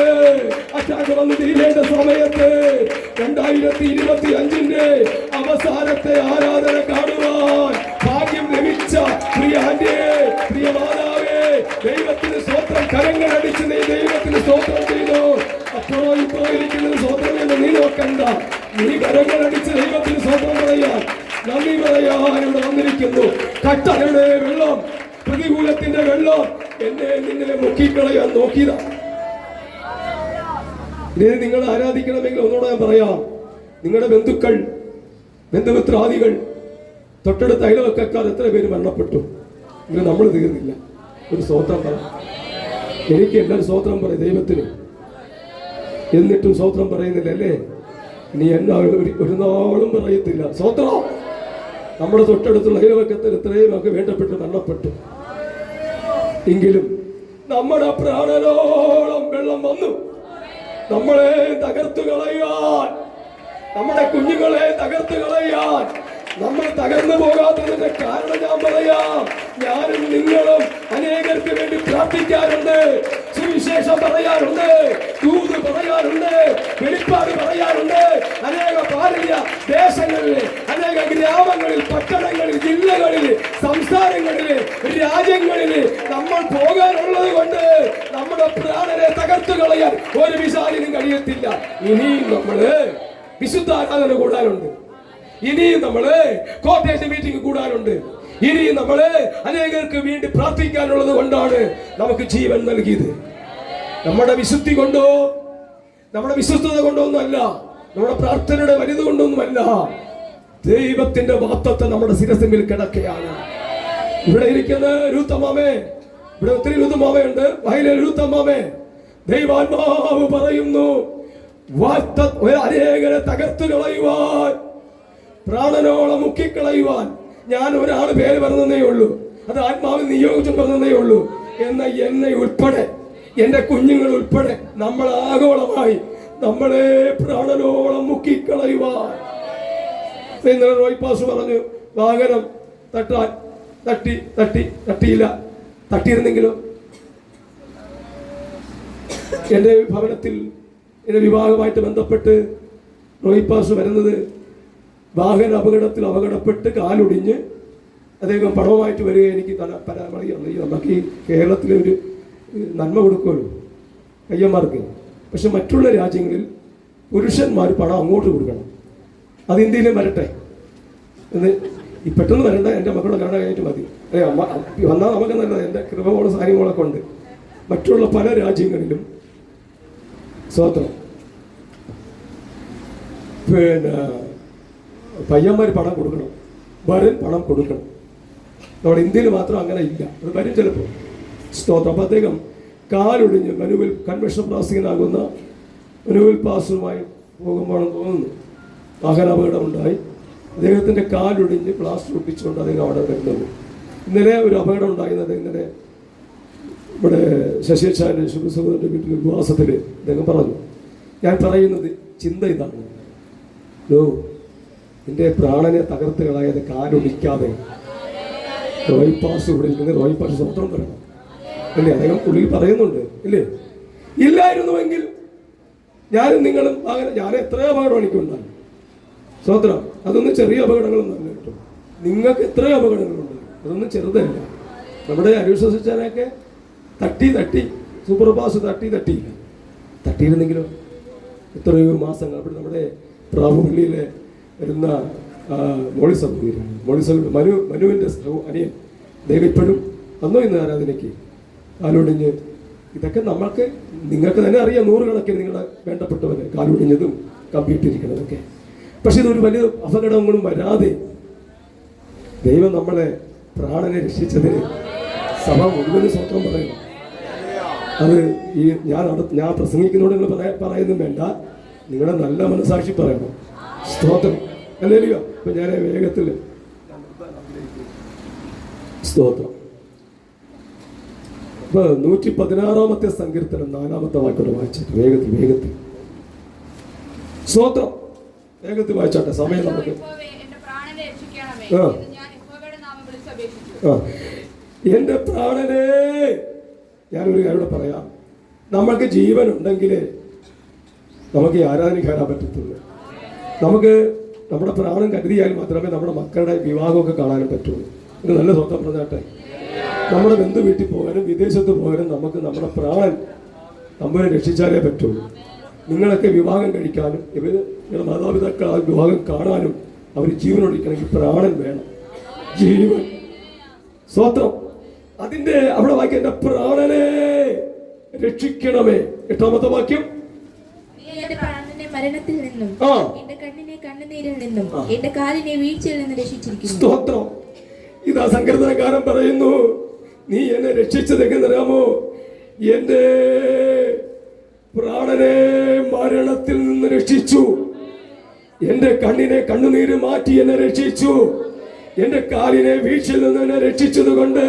അറ്റാക്ക് വന്ന് തീരേണ്ട സമയത്ത് 2025 അവസാനത്തെ ആരാധന കാണുവാൻ ഭാഗ്യം ലഭിച്ച പ്രിയ ആന്റിയെ, പ്രിയ മാതാവേ, ദൈവത്തിന് സ്തോത്രം. കരങ്ങളടിച്ച് നീ ദൈവത്തിന് സ്തോത്രം ചെയ്തു. അപ്പോഴോ ഇപ്പോഴോ ഇരിക്കുന്നത് സ്തോത്രം എന്ന് നീ നോക്കണ്ട. നീ കരങ്ങളടിച്ച് ദൈവത്തിന് സ്തോത്രം പറയാൻ, നന്ദി പറയാൻ ഇവിടെ വന്നിരിക്കുന്നു. കട്ടയുടെ വെള്ളം, പ്രതികൂലത്തിന്റെ വെള്ളം എന്നെ നിന്നെ മുക്കിക്കളയാൻ നോക്കിയതാ. ഇനി നിങ്ങൾ ആരാധിക്കണമെങ്കിൽ ഒന്നുകൂടെ ഞാൻ പറയാം. നിങ്ങളുടെ ബന്ധുക്കൾ, ബന്ധുമിത്രാദികൾ, തൊട്ടടുത്ത അയൽവക്കക്കാർ എത്ര പേര് മരണപ്പെട്ടു. ഇങ്ങനെ നമ്മൾ തീർന്നില്ല. ഒരു സ്തോത്രം പറ. എനിക്ക് എല്ലാവരും സ്തോത്രം പറയും ദൈവത്തിന്. എന്നിട്ടും സ്തോത്രം പറയുന്നില്ല അല്ലേ? ഇനി എന്നാ ഒരു നാളും പറയത്തില്ല സ്തോത്രം. നമ്മുടെ തൊട്ടടുത്തുള്ള അയൽവക്കത്തിൽ എത്രയും ഒക്കെ വേണ്ടപ്പെട്ട് മരണപ്പെട്ടു. എങ്കിലും നമ്മുടെ പ്രാണനോളം വെള്ളം വന്നു നമ്മളെ തകർത്തു കളയാൻ, നമ്മുടെ കുഞ്ഞുങ്ങളെ തകർത്തു കളയാൻ. നമ്മൾ തകർന്നു പോകാത്തതിന്റെ കാരണം ഞാൻ പറയാം. ഞാനും നിങ്ങളും അനേകർക്ക് വേണ്ടി പ്രാർത്ഥിക്കാറുണ്ട്, സുവിശേഷം പറയാറുണ്ട്, ദൂത് പറയാറുണ്ട്, വെളിപ്പാട് പറയാറുണ്ട്. അനേക ഭാരതീയ ദേശങ്ങളിൽ, അനേക ഗ്രാമങ്ങളിൽ, പട്ടണങ്ങളിൽ, ജില്ലകളിൽ, സംസ്ഥാനങ്ങളിൽ, രാജ്യങ്ങളിൽ നമ്മൾ പോകാനുള്ളത് കൊണ്ട് നമ്മുടെ പ്രാണനെ തകർത്തു കളയാൻ ഒരു വിശാലിനും കഴിയത്തില്ല. ഇനിയും നമ്മള് വിശുദ്ധാരാധന കൂടാനുണ്ട്. ഇനിയും നമ്മള് കോട്ടേജ് മീറ്റിംഗ് കൂടാനുണ്ട്. ഇനിയും നമ്മള് അനേകർക്ക് വേണ്ടി പ്രാർത്ഥിക്കാനുള്ളത് കൊണ്ടാണ് നമുക്ക് ജീവൻ നൽകിയത്. നമ്മുടെ വിശുദ്ധി കൊണ്ടോ നമ്മുടെ വിശ്വസ്തത കൊണ്ടൊന്നുമല്ല, നമ്മുടെ പ്രാർത്ഥനയുടെ വലുത് കൊണ്ടൊന്നുമല്ല. ദൈവത്തിന്റെ വാഗ്ദത്തം നമ്മുടെ ശിരസിന്മേൽ കിടക്കുകയാണ്. ഇവിടെ ഇരിക്കുന്ന രൂത്തമ്മാമേ, ഇവിടെ ഒത്തിരി രൂത്തമ്മാമയുണ്ട്. വയലിൽ രൂത്തമ്മാമേ, ദൈവാത്മാവ് പറയുന്നു, അനേകരെ തകർത്തു കളയുവാൻ, പ്രാണനോളം മുക്കിക്കളയുവാൻ ഞാൻ ഒരാൾ പേര് പറഞ്ഞതേ ഉള്ളൂ. അത് ആത്മാവിൽ നിയോഗിച്ചും പറഞ്ഞതേ ഉള്ളൂ. എന്ന എന്നെ ഉൾപ്പെടെ, എന്റെ കുഞ്ഞുങ്ങൾ ഉൾപ്പെടെ നമ്മൾ ആഗോളമായി നമ്മളെ പ്രാണനോളം മുക്കിക്കളയുവാൻ. ഇന്നലെ റോയ് പാസ് പറഞ്ഞു, വാഹനം തട്ടാൻ തട്ടിയില്ല. തട്ടിയിരുന്നെങ്കിലോ? എന്റെ ഭവനത്തിൽ എന്റെ വിവാഹമായിട്ട് ബന്ധപ്പെട്ട് റോയ് പാസ് വരുന്നത് വാഹന അപകടപ്പെട്ട് കാലൊടിഞ്ഞ് അദ്ദേഹം പണവുമായിട്ട് വരിക. എനിക്ക് നമുക്ക് ഈ കേരളത്തിലെ ഒരു നന്മ കൊടുക്കുമല്ലോ കയ്യന്മാർക്ക്. പക്ഷെ മറ്റുള്ള രാജ്യങ്ങളിൽ പുരുഷന്മാർ പണം അങ്ങോട്ട് കൊടുക്കണം. അത് ഇന്ത്യയിലും വരട്ടെ എന്ന് പെട്ടെന്ന് വരണ്ട. എൻ്റെ മക്കളുടെ കാണാൻ കഴിഞ്ഞിട്ട് മതി. വന്നാൽ നമുക്ക് നല്ലത്. എൻ്റെ കൃപകളും കാര്യങ്ങളൊക്കെ ഉണ്ട്. മറ്റുള്ള പല രാജ്യങ്ങളിലും സ്വതന്ത്രം പിന്നെ പയ്യന്മാർ പണം കൊടുക്കണം, വരൻ പണം കൊടുക്കണം. നമ്മുടെ ഇന്ത്യയിൽ മാത്രം അങ്ങനെ ഇല്ല. അത് വരും ചിലപ്പോൾ. സ്തോത്രം. അപ്പം അദ്ദേഹം കാലൊടിഞ്ഞ് മനുവിൽ കൺവെൻഷൻ പ്രാസികനാകുന്ന മനുവിൽ പാസുമായി പോകുമ്പോഴെന്ന് തോന്നുന്നു വാഹനാപകടം ഉണ്ടായി. അദ്ദേഹത്തിൻ്റെ കാലൊടിഞ്ഞ് പ്ലാസ്റ്റർ ഒട്ടിച്ചുകൊണ്ട് അദ്ദേഹം അവിടെ വരുന്നത്. ഇന്നലെ ഒരു അപകടം ഉണ്ടായിരുന്നത് ഇന്നലെ ഇവിടെ ശശിച്ചാൻ്റെ ശുഭസഹോദരൻ്റെ വീട്ടിൽ ഉപവാസത്തിൽ അദ്ദേഹം പറഞ്ഞു. ഞാൻ പറയുന്നത് ചിന്ത ഇതാണ്, എൻ്റെ പ്രാണനെ തകർത്ത് കളയാതെ കാലൊടിക്കാതെ റോയ്പാസ് ഇവിടെ ഇരിക്കുന്നത് റോയ്പാസ് സ്വന്തം പറയണം അല്ലേ? അദ്ദേഹം ഉള്ളിൽ പറയുന്നുണ്ട് ഇല്ലേ? ഇല്ലായിരുന്നുവെങ്കിൽ ഞാനും നിങ്ങളും അങ്ങനെ ഞാൻ എത്രയോ അപകടം എനിക്കുണ്ടായി. സ്വതന്ത്രം. അതൊന്നും ചെറിയ അപകടങ്ങളൊന്നും അല്ല കേട്ടോ. നിങ്ങൾക്ക് എത്രയോ അപകടങ്ങളുണ്ട്, അതൊന്നും ചെറുതല്ല. നമ്മുടെ അനുശ്വസിച്ചാനൊക്കെ തട്ടി സൂപ്പർ പാസ് തട്ടിയില്ല. തട്ടിയിരുന്നെങ്കിലോ എത്രയോ മാസങ്ങൾ. അവിടെ നമ്മുടെ പ്രാവുപള്ളിയിലെ വരുന്ന മനുവിൻ്റെ അനിയൻ ദൈവം ഇപ്പോഴും വന്നോ ഇന്ന് ആരാധനയ്ക്ക് കാലൊടിഞ്ഞ്. ഇതൊക്കെ നിങ്ങൾക്ക് തന്നെ അറിയാം. 100 കണക്കിന് നിങ്ങളുടെ വേണ്ടപ്പെട്ടവരെ കാലൊടിഞ്ഞതും കമ്പിയിട്ടിരിക്കുന്നതൊക്കെ. പക്ഷെ ഇതൊരു വലിയ അപകടങ്ങളും വരാതെ ദൈവം നമ്മളെ പ്രാണനെ രക്ഷിച്ചതിന് സഭ മുഴുവൻ സ്വത്രം പറയണം. അത് ഈ ഞാൻ പ്രസംഗിക്കുന്നതോട് നിങ്ങൾ പറയുന്നും വേണ്ട, നിങ്ങളുടെ നല്ല മനസാക്ഷി പറയണം. സ്തോത്രം. അല്ലേലോ? അപ്പൊ ഞാൻ വേഗത്തിൽ സ്തോത്രം. ഇപ്പൊ 116 സങ്കീർത്തനം 4 വാക്യോടെ വായിച്ചിട്ട് വേഗത്തിൽ സ്തോത്രം വേഗത്തിൽ വായിച്ചാട്ടെ, സമയം നമുക്ക്. എന്റെ പ്രാണനെ, ഞാനൊരു കാര്യം പറയാം. നമ്മൾക്ക് ജീവൻ ഉണ്ടെങ്കിൽ നമുക്ക് ഈ ആരാധന കയറാൻ പറ്റത്തുള്ളൂ. നമുക്ക് നമ്മുടെ പ്രാണൻ കരുതിയാൽ മാത്രമേ നമ്മുടെ മക്കളുടെ വിവാഹമൊക്കെ കാണാനും പറ്റുള്ളൂ. ഒരു നല്ല സ്വന്തം പറഞ്ഞാട്ടെ, നമ്മുടെ ബന്ധു വീട്ടിൽ പോകാനും വിദേശത്ത് പോകാനും നമുക്ക് നമ്മുടെ പ്രാണൻ തമ്പുരാനെ രക്ഷിച്ചാലേ പറ്റുള്ളൂ. നിങ്ങളൊക്കെ വിവാഹം കഴിക്കാനും നിങ്ങളുടെ മാതാപിതാക്കൾ ആ വിവാഹം കാണാനും അവർ ജീവനൊടിക്കണമെങ്കിൽ പ്രാണൻ വേണം. ജീവൻ. സ്വത്രം. അതിന്റെ അവിടെ വാക്യം, എന്റെ പ്രാണനെ രക്ഷിക്കണമേ. 8ാമത്തെ വാക്യം, എന്റെ പ്രാണനെ മരണത്തിൽ നിന്നും എന്റെ കണ്ണിനെ കണ്ണുനീരിൽ നിന്നും എന്റെ കാലിനെ വീഴ്ചയിൽ നിന്ന് രക്ഷിച്ചിരിക്കുന്നു. സ്തോത്രം. ഇതാ സങ്കീർത്തനക്കാരൻ പറയുന്നു, നീ എന്നെ രക്ഷിച്ചതെന്നറിയാമോ? എന്റെ പ്രാണനെ മരണത്തിൽ നിന്ന് രക്ഷിച്ചു, എന്റെ കണ്ണിനെ കണ്ണുനീര് മാറ്റി എന്നെ രക്ഷിച്ചു, എന്റെ കാലിനെ വീഴ്ചയിൽ നിന്ന് എന്നെ രക്ഷിച്ചത് കൊണ്ട്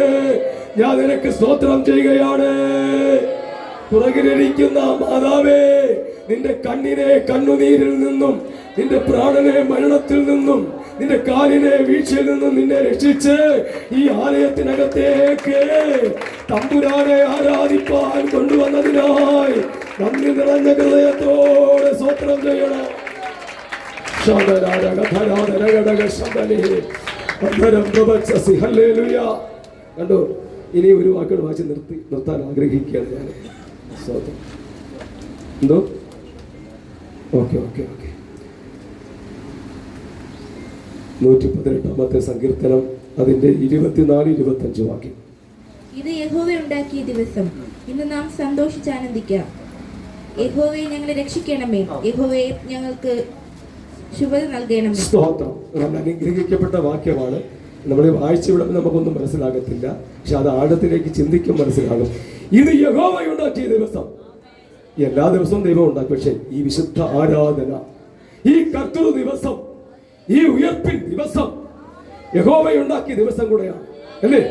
ഞാൻ നിനക്ക് സ്തോത്രം ചെയ്യുകയാണ്. പുറകിലിരിക്കുന്ന മാതാവേ, നിന്റെ കണ്ണിനെ കണ്ണുനീരിൽ നിന്നും നിന്റെ പ്രാണനെ മരണത്തിൽ നിന്നും നിന്റെ കാലിനെ വീഴ്ചയിൽ നിന്നും നിന്നെ രക്ഷിച്ച് ഈ ആലയത്തിനകത്തേക്ക് തമ്പുരാനെ ആരാധിപ്പാൻ കൊണ്ടുവന്നതിനായി നന്ദി നിറഞ്ഞ ഹൃദയത്തോടെ സ്തോത്രം ചെയ്യണം. കണ്ടോ? ഇനി ഒരു വാക്കുകൾ വായിച്ച് നിർത്താൻ ആഗ്രഹിക്കുകയാണ് ഞാൻ. എന്തോ? ഓക്കെ 118 സങ്കീർത്തനം അതിന്റെ 24-25 വാക്യം. ഇത് യഹോവ ഉണ്ടാക്കിയ ദിവസം, ഇന്ന് നാം സന്തോഷിച്ചാനന്ദിക്കാം. യഹോവയെ ഞങ്ങളെ രക്ഷിക്കണമേ, യഹോവയെ ഞങ്ങൾക്ക് ശുഭത നൽകണമേ. സ്തോത്രം. നല്ല അനുഗ്രഹിക്കപ്പെട്ട വാക്യമാണ്. നമ്മൾ വായിച്ചു വിടുമ്പോൾ നമുക്കൊന്നും മനസ്സിലാകത്തില്ല, പക്ഷെ അത് ആഴത്തിലേക്ക് ചിന്തിക്കും മനസ്സിലാകും. ഇത് യഹോവ ഉണ്ടാക്കിയ ദിവസം. എല്ലാ ദിവസവും ദൈവം ഉണ്ടാക്കി, പക്ഷെ ഈ വിശുദ്ധ ആരാധന, ഈ കർത്തൃ ദിവസം, ഈ ഉയർപ്പിൻ ദിവസം യഹോവ ഉണ്ടാക്കിയ ദിവസം കൂടെയാണ്, അല്ലേ?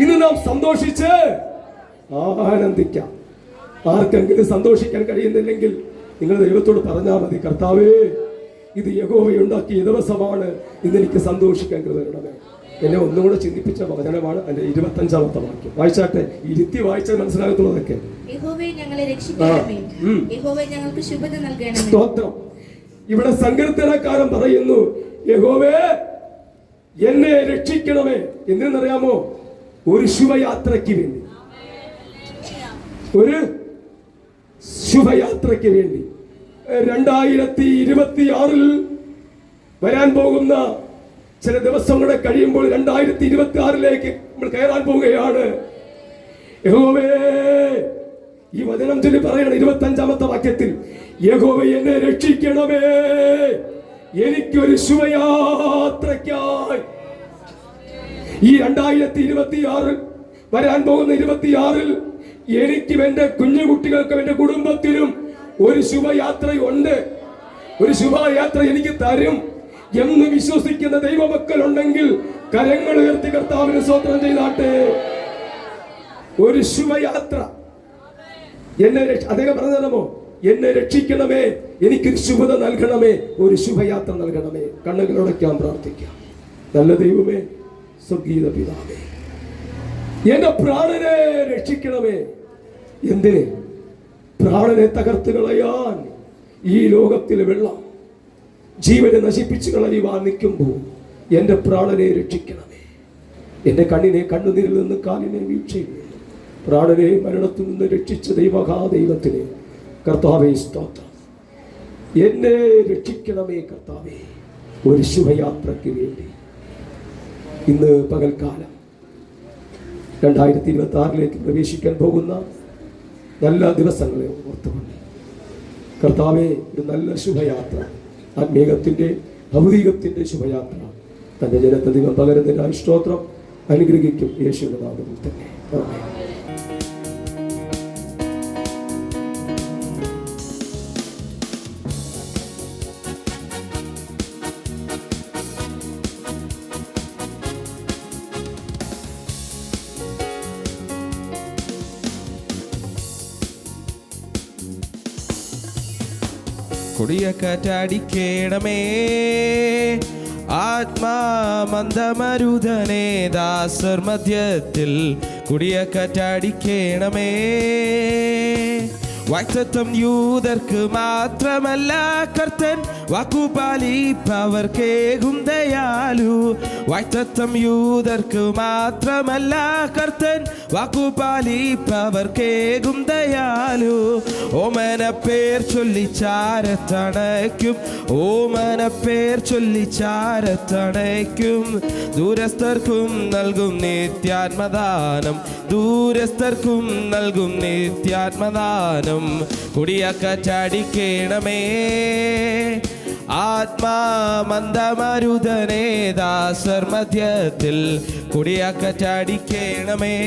ഇന്ന് നാം സന്തോഷിച്ച് ആനന്ദിക്കാം. ആർക്കെങ്കിലും സന്തോഷിക്കാൻ കഴിയുന്നില്ലെങ്കിൽ നിങ്ങൾ ദൈവത്തോട് പറഞ്ഞാൽ മതി, കർത്താവേ, ഇത് യഹോവ ഉണ്ടാക്കിയ ദിവസമാണ്, ഇന്ന് എനിക്ക് സന്തോഷിക്കാൻ കൃപ. എന്നെ ഒന്നുകൂടെ ചിന്തിപ്പിച്ച വചനമാണ് അതിന്റെ 25ാമത്തെ വാക്യം. വായിച്ചാട്ടെ, ഇരുത്തി വായിച്ചാൽ മനസ്സിലാകത്തുള്ളതൊക്കെ. യഹോവയെ ഞങ്ങളെ രക്ഷിക്കണമേ, യഹോവയെ ഞങ്ങൾക്ക് ശുഭത നൽകണമേ. സ്തോത്രം. ഇവിടെ സങ്കീർത്തനക്കാരൻ പറയുന്നു, യഹോവേ എന്നെ രക്ഷിക്കണമേ. എന്തിനറിയാമോ? ഒരു ശുഭയാത്രയ്ക്ക് വേണ്ടി, ഒരു ശുഭയാത്രയ്ക്ക് വേണ്ടി. 2026 വരാൻ പോകുന്ന ചില ദിവസങ്ങളെ കഴിയുമ്പോൾ 2026 നമ്മൾ കയറാൻ പോവുകയാണ്. യഹോവേ, ഈ വചനം ചൊല്ലി പറയണം 25ാമത്തെ വാക്യത്തിൽ, യഹോവേ എന്നെ രക്ഷിക്കണമേ, എനിക്കൊരു ശുഭയാത്രയ്ക്കായി. ഈ 2026 വരാൻ പോകുന്ന 26 എനിക്കും എന്റെ കുഞ്ഞുകുട്ടികൾക്കും എന്റെ കുടുംബത്തിനും ഒരു ശുഭയാത്രയുണ്ട്. ഒരു ശുഭയാത്ര എനിക്ക് തരും എന്ന് വിശ്വസിക്കുന്ന ദൈവമക്കൾ ഉണ്ടെങ്കിൽ കരങ്ങൾ ഉയർത്തി കർത്താവിന് സ്തോത്രം ചെയ്താട്ടെ. ഒരു ശുഭയാത്ര എന്നെ അദ്ദേഹം പറഞ്ഞതോ, എന്നെ രക്ഷിക്കണമേ, എനിക്ക് ശുഭത നൽകണമേ, ഒരു ശുഭയാത്ര നൽകണമേ. കണ്ണുകളോടൊക്കെ പ്രാർത്ഥിക്കാം. നല്ല ദൈവമേ, സ്വർഗീയ പിതാവേ, എന്റെ പ്രാണനെ രക്ഷിക്കണമേ. എന്തിന്? പ്രാണനെ തകർത്ത് കളയാൻ ഈ ലോകത്തിലെ വെള്ളം ജീവനെ നശിപ്പിച്ചു കളയുവാൻ നിൽക്കുമ്പോൾ എന്റെ പ്രാണനെ രക്ഷിക്കണമേ. എന്റെ കണ്ണിനെ കണ്ണുനീരിൽ നിന്ന് കാലിനെ വീഴ്ചയിൽ നിന്ന് പ്രാണനെ മരണത്തിൽ നിന്ന് രക്ഷിച്ച ദൈവത്തിന് കർത്താവേ സ്തോത്രം. എന്നെ രക്ഷിക്കണമേ കർത്താവേ, ഒരു ശുഭയാത്രയ്ക്ക് വേണ്ടി. ഇന്ന് പകൽക്കാലം 2026 പ്രവേശിക്കാൻ പോകുന്ന നല്ല ദിവസങ്ങളെ ഓർത്തുകൊണ്ട് കർത്താവേ, ഒരു നല്ല ശുഭയാത്ര, ആത്മീയത്തിൻ്റെ ഭൗതികത്തിൻ്റെ ശുഭയാത്ര തൻ്റെ ജനത്തെ നിങ്ങൾ പകരുന്നതിനായി സ്തോത്രം. അനുഗ്രഹിക്കും യേശുവിന്റെ നാമത്തിൽ തന്നെ. ആമേൻ. കൊടിയക്കാറ്റടിക്കേണമേ ആത്മാമന്ദമരുതനേ ദാസർ മധ്യത്തിൽ കൊടിയക്കാറ്റടിക്കേണമേ. വാക്തത്വം യൂതർക്ക് മാത്രമല്ല കർത്തൻ വാക്കുപാലിപ്പവർക്കേകും ദയാലു. വാക്തത്വം യൂതർക്ക് മാത്രമല്ല കർത്തൻ വാക്കുപാലിപ്പവർക്കേകും ദയാലു. ഓമന പേർ ചൊല്ലിച്ചാരത്തണയ്ക്കും, ഓമന പേർ ചൊല്ലിച്ചാരത്തണയ്ക്കും. ദൂരസ്ഥർക്കും നൽകും നിത്യാത്മദാനം, ദൂരസ്ഥർക്കും നൽകും നിത്യാത്മദാനം. കൊടിയക്കാറ്റടിക്കേണമേ ആത്മാമന്ദമരുതനേ ദാസർ മധ്യത്തിൽ കൊടിയക്കാറ്റടിക്കേണമേ.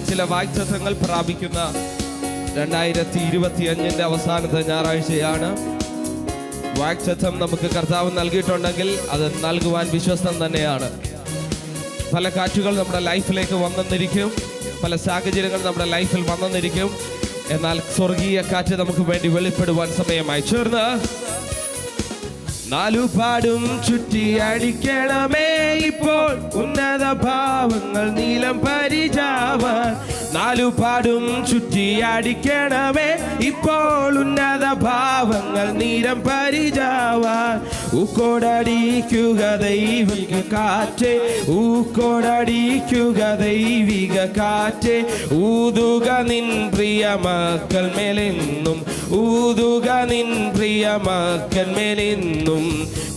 ചില വാഗ്ദത്തങ്ങൾ പ്രാപിക്കുന്ന 2025 അവസാനത്തെ ഞായറാഴ്ചയാണ്. വാഗ്ദത്തം നമുക്ക് കർത്താവ് നൽകിയിട്ടുണ്ടെങ്കിൽ അത് നൽകുവാൻ വിശ്വസ്തം തന്നെയാണ്. പല കാറ്റുകൾ നമ്മുടെ ലൈഫിലേക്ക് വന്നെന്നിരിക്കും, പല സാഹചര്യങ്ങൾ നമ്മുടെ ലൈഫിൽ വന്നെന്നിരിക്കും. എന്നാൽ സ്വർഗീയ കാറ്റ് നമുക്ക് വേണ്ടി വെളിപ്പെടുവാൻ സമയമായി. ചേർന്ന് നാലുപാടും ചുറ്റി അടിക്കണമേ ഇപ്പോൾ ഉന്നത ഭാവങ്ങൾ നീലം പരിചാവാൻ. നാലുപാടും ചുറ്റി അടിക്കണമേ ഇപ്പോൾ ഉന്നത ഭാവങ്ങൾ നീലം പരിചാവാൻ. ഊക്കോടടിക്കുക ദൈവിക കാറ്റ്, ഊക്കോടടിക്കുക ദൈവിക കാറ്റ്. ഊതുക നിൻ പ്രിയ മക്കൾ മേലെന്നും, ഊതുക നിൻ പ്രിയ മക്കൾ മേലെന്നും.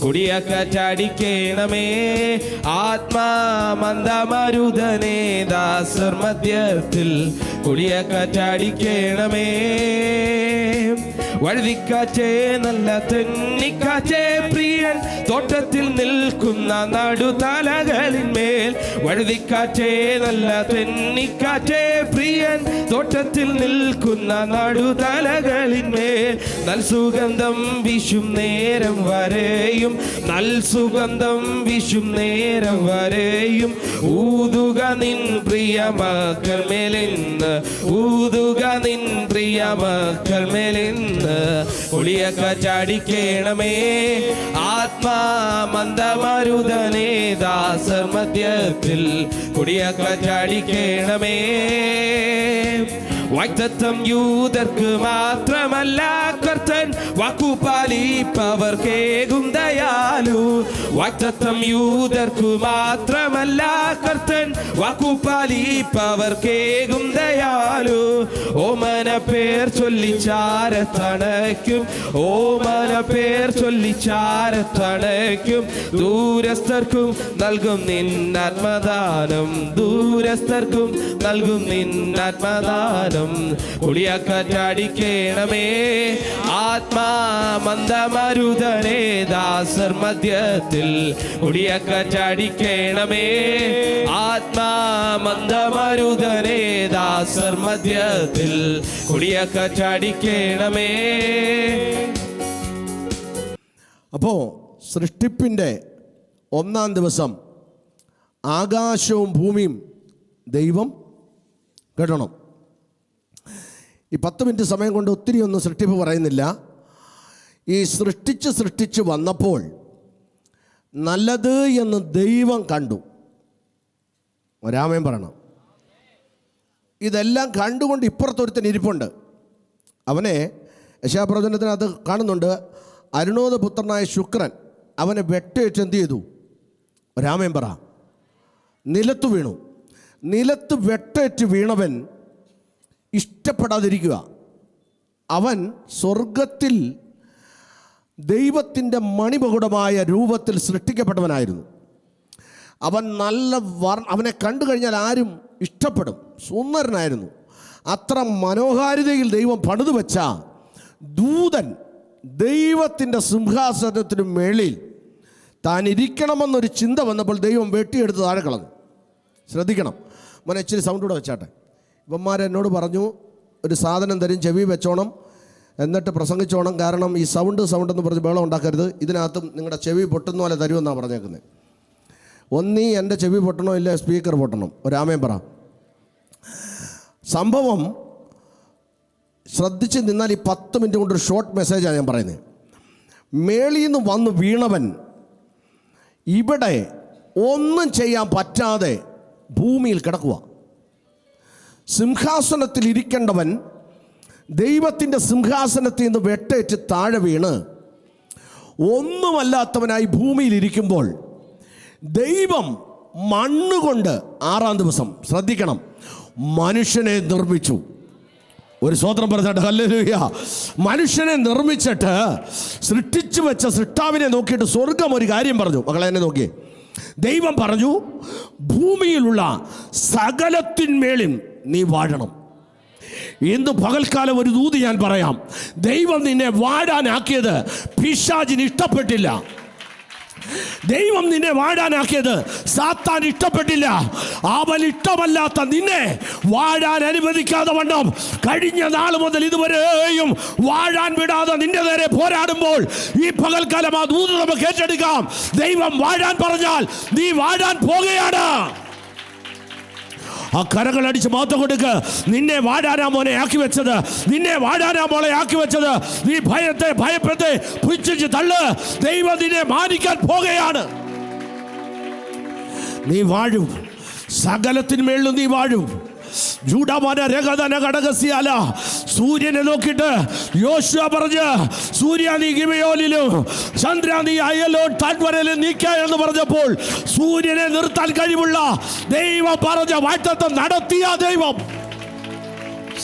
കൊടിയക്കാറ്റടിക്കേണമേ ആത്മാമന്ദമരുതനേ ദാസർ മധ്യത്തിൽ കൊടിയക്കാറ്റടിക്കേണമേ. വഴുതിക്കാറ്റേ നല്ല തെന്നിക്കാറ്റേ പ്രിയൻ തോട്ടത്തിൽ നിൽക്കുന്ന നടുതലകളിന്മേൽ. വഴുതിക്കാറ്റേ നല്ല തെന്നിക്കാറ്റേ പ്രിയൻ തോട്ടത്തിൽ നിൽക്കുന്ന നടുതലകളിന്മേൽ. നൽസുഗന്ധം വിഷും നേരം വരെയും, നൽസുഗന്ധം വിഷും നേരം വരെയും. ഊതുക നിൻ പ്രിയ മക്കൾ മേലിന്ന്, ഊതുക നിൻ പ്രിയ മക്കൾ മേലിന്ന്. കൊടിയക്കാറ്റടിക്കേണമേ ആത്മാമന്ദമരുതനേ ദാസർ മധ്യത്തിൽ കൊടിയക്കാറ്റടിക്കേണമേ. വാഗ്ദത്തം യൂതർക്ക് മാത്രമല്ല കർത്തൻ വാക്കുപാലിപ്പവർക്കേകും ദയാലു. വാഗ്ദത്തം യൂതർക്ക് മാത്രമല്ല കർത്തൻ വാക്കുപാലിപ്പവർക്കേകും ദയാലു. ഓമന പേർ ചൊല്ലിച്ചാരത്തണയ്ക്കും, ഓമന പേർ ചൊല്ലിച്ചാരത്തണയ്ക്കും. ദൂരസ്ഥർക്കും നൽകും നിന്നാത്മദാനം, ദൂരസ്ഥർക്കും നൽകും നിന്നാത്മദാനം. കൊടിയക്കാറ്റടിക്കേണമേ ആത്മാമന്ദമരുതനേ ദാസർ മധ്യത്തിൽ കൊടിയക്കാറ്റടിക്കേണമേ ആത്മാമന്ദമരുതനേ ദാസർ മധ്യത്തിൽ കൊടിയക്കാറ്റടിക്കേണമേ. അപ്പോൾ സൃഷ്ടിപ്പിൻ്റെ 1-ാം ദിവസം ആകാശവും ഭൂമിയും ദൈവം കേട്ടണം. ഈ 10 മിനിറ്റ് സമയം കൊണ്ട് ഒത്തിരി ഒന്നും സൃഷ്ടിപ്പ് പറയുന്നില്ല. ഈ സൃഷ്ടിച്ച് വന്നപ്പോൾ നല്ലത് എന്ന് ദൈവം കണ്ടു. ഒരാമേൻ പറയണം. ഇതെല്ലാം കണ്ടുകൊണ്ട് ഇപ്പുറത്തൊരുത്തൻ ഇരിപ്പുണ്ട്. അവനെ യശയാപ്രവചനത്തിനകത്ത് കാണുന്നുണ്ട്. അരുണോദപുത്രനായ ശുക്രൻ അവനെ വെട്ടേറ്റ് എന്ത് ചെയ്തു? ഒരാമേൻ പറ. നിലത്തു വീണു. നിലത്ത് വെട്ടേറ്റ് വീണവൻ ഇഷ്ടപ്പെടാതിരിക്കുക. അവൻ സ്വർഗത്തിൽ ദൈവത്തിൻ്റെ മണിമകുടമായ രൂപത്തിൽ സൃഷ്ടിക്കപ്പെട്ടവനായിരുന്നു. അവൻ അവനെ കണ്ടു കഴിഞ്ഞാൽ ആരും ഇഷ്ടപ്പെടും. സുന്ദരനായിരുന്നു. അത്ര മനോഹാരിതയിൽ ദൈവം പണിതു വെച്ച ദൂതൻ ദൈവത്തിൻ്റെ സിംഹാസനത്തിനു മേളിൽ താൻ ഇരിക്കണമെന്നൊരു ചിന്ത വന്നപ്പോൾ ദൈവം വെട്ടിയെടുത്ത് താഴെ കളഞ്ഞു. ശ്രദ്ധിക്കണം മോനെ, ഇച്ചിരി സൗണ്ട് കൂടെ വെച്ചാട്ടെ. ഇവന്മാരെന്നോട് പറഞ്ഞു ഒരു സാധനം തരും, ചെവി വെച്ചോണം, എന്നിട്ട് പ്രസംഗിച്ചോണം. കാരണം ഈ സൗണ്ട് എന്ന് പറഞ്ഞ് ബഹളം ഉണ്ടാക്കരുത്. ഇതിനകത്തും നിങ്ങളുടെ ചെവി പൊട്ടുന്ന പോലെ തരുമെന്നാണ് പറഞ്ഞേക്കുന്നത്. ഒന്നീ എൻ്റെ ചെവി പൊട്ടണോ ഇല്ല സ്പീക്കർ പൊട്ടണം. ഒരാമയും പറ. സംഭവം ശ്രദ്ധിച്ച് നിന്നാൽ ഈ 10 മിനിറ്റ് കൊണ്ടൊരു ഷോർട്ട് മെസ്സേജാണ് ഞാൻ പറയുന്നത്. മേളിൽ നിന്ന് വന്ന് വീണവൻ ഇവിടെ ഒന്നും ചെയ്യാൻ പറ്റാതെ ഭൂമിയിൽ കിടക്കുക. സിംഹാസനത്തിൽ ഇരിക്കേണ്ടവൻ ദൈവത്തിൻ്റെ സിംഹാസനത്തിൽ നിന്ന് വെട്ടേറ്റ് താഴെ വീണ് ഒന്നുമല്ലാത്തവനായി ഭൂമിയിലിരിക്കുമ്പോൾ ദൈവം മണ്ണുകൊണ്ട് 6-ാം ദിവസം, ശ്രദ്ധിക്കണം, മനുഷ്യനെ നിർമ്മിച്ചു. ഒരു സ്വതന്ത്രം പറഞ്ഞിട്ട് ഹല്ലേലൂയ. മനുഷ്യനെ നിർമ്മിച്ചിട്ട് സൃഷ്ടിച്ചു വെച്ച സൃഷ്ടാവിനെ നോക്കിയിട്ട് സ്വർഗം ഒരു കാര്യം പറഞ്ഞു. മക്കളെ എന്നെ നോക്കിയേ. ദൈവം പറഞ്ഞു, ഭൂമിയിലുള്ള സകലത്തിന്മേലും നീ വാഴണം. ഇന്ന് പകൽക്കാലം ഒരു ദൂത് ഞാൻ പറയാം. ദൈവം നിന്നെ വാഴാനാക്കിയത് പിശാചിന് ഇഷ്ടപ്പെട്ടില്ല. ദൈവം നിന്നെ വാഴാനാക്കിയത് സാത്താൻ ഇഷ്ടപ്പെട്ടില്ല. അവൻ ഇഷ്ടമല്ലാത്ത നിന്നെ വാഴാൻ അനുവദിക്കാതെ വണ്ണം കഴിഞ്ഞ നാൾ മുതൽ ഇതുവരെയും വാഴാൻ വിടാതെ നിന്റെ നേരെ പോരാടുമ്പോൾ ഈ പകൽക്കാലം ആ ദൂത് നമുക്ക് ഏറ്റെടുക്കാം. ദൈവം വാഴാൻ പറഞ്ഞാൽ നീ വാഴാൻ പോകുകയാണ്. ആ കരങ്ങൾ അടിച്ച് മാത്രം കൊടുക്ക്. നിന്നെ വാഴാനാ മോനെ ആക്കി വെച്ചത്, നിന്നെ വാഴാനാ മോളെ ആക്കി വെച്ചത്. നീ ഭയപ്പെട്ട് പുച്ഛിച്ച് തള്ളു. ദൈവം നിന്നെ മാനിക്കാൻ പോകുകയാണ്. നീ വാഴും, സകലത്തിന്മേലും നീ വാഴും. സൂര്യനെ നോക്കിയിട്ട് യോശുവ പറഞ്ഞ്, സൂര്യ നീ ഗിബെയോനിലും ചന്ദ്ര നീ അയലോൻ താഴ്വരയിലും നീക്ക എന്ന് പറഞ്ഞപ്പോൾ സൂര്യനെ നിർത്താൻ കഴിവുള്ള ദൈവം പറഞ്ഞ വാഗ്ദത്തം നടത്തിയ ദൈവം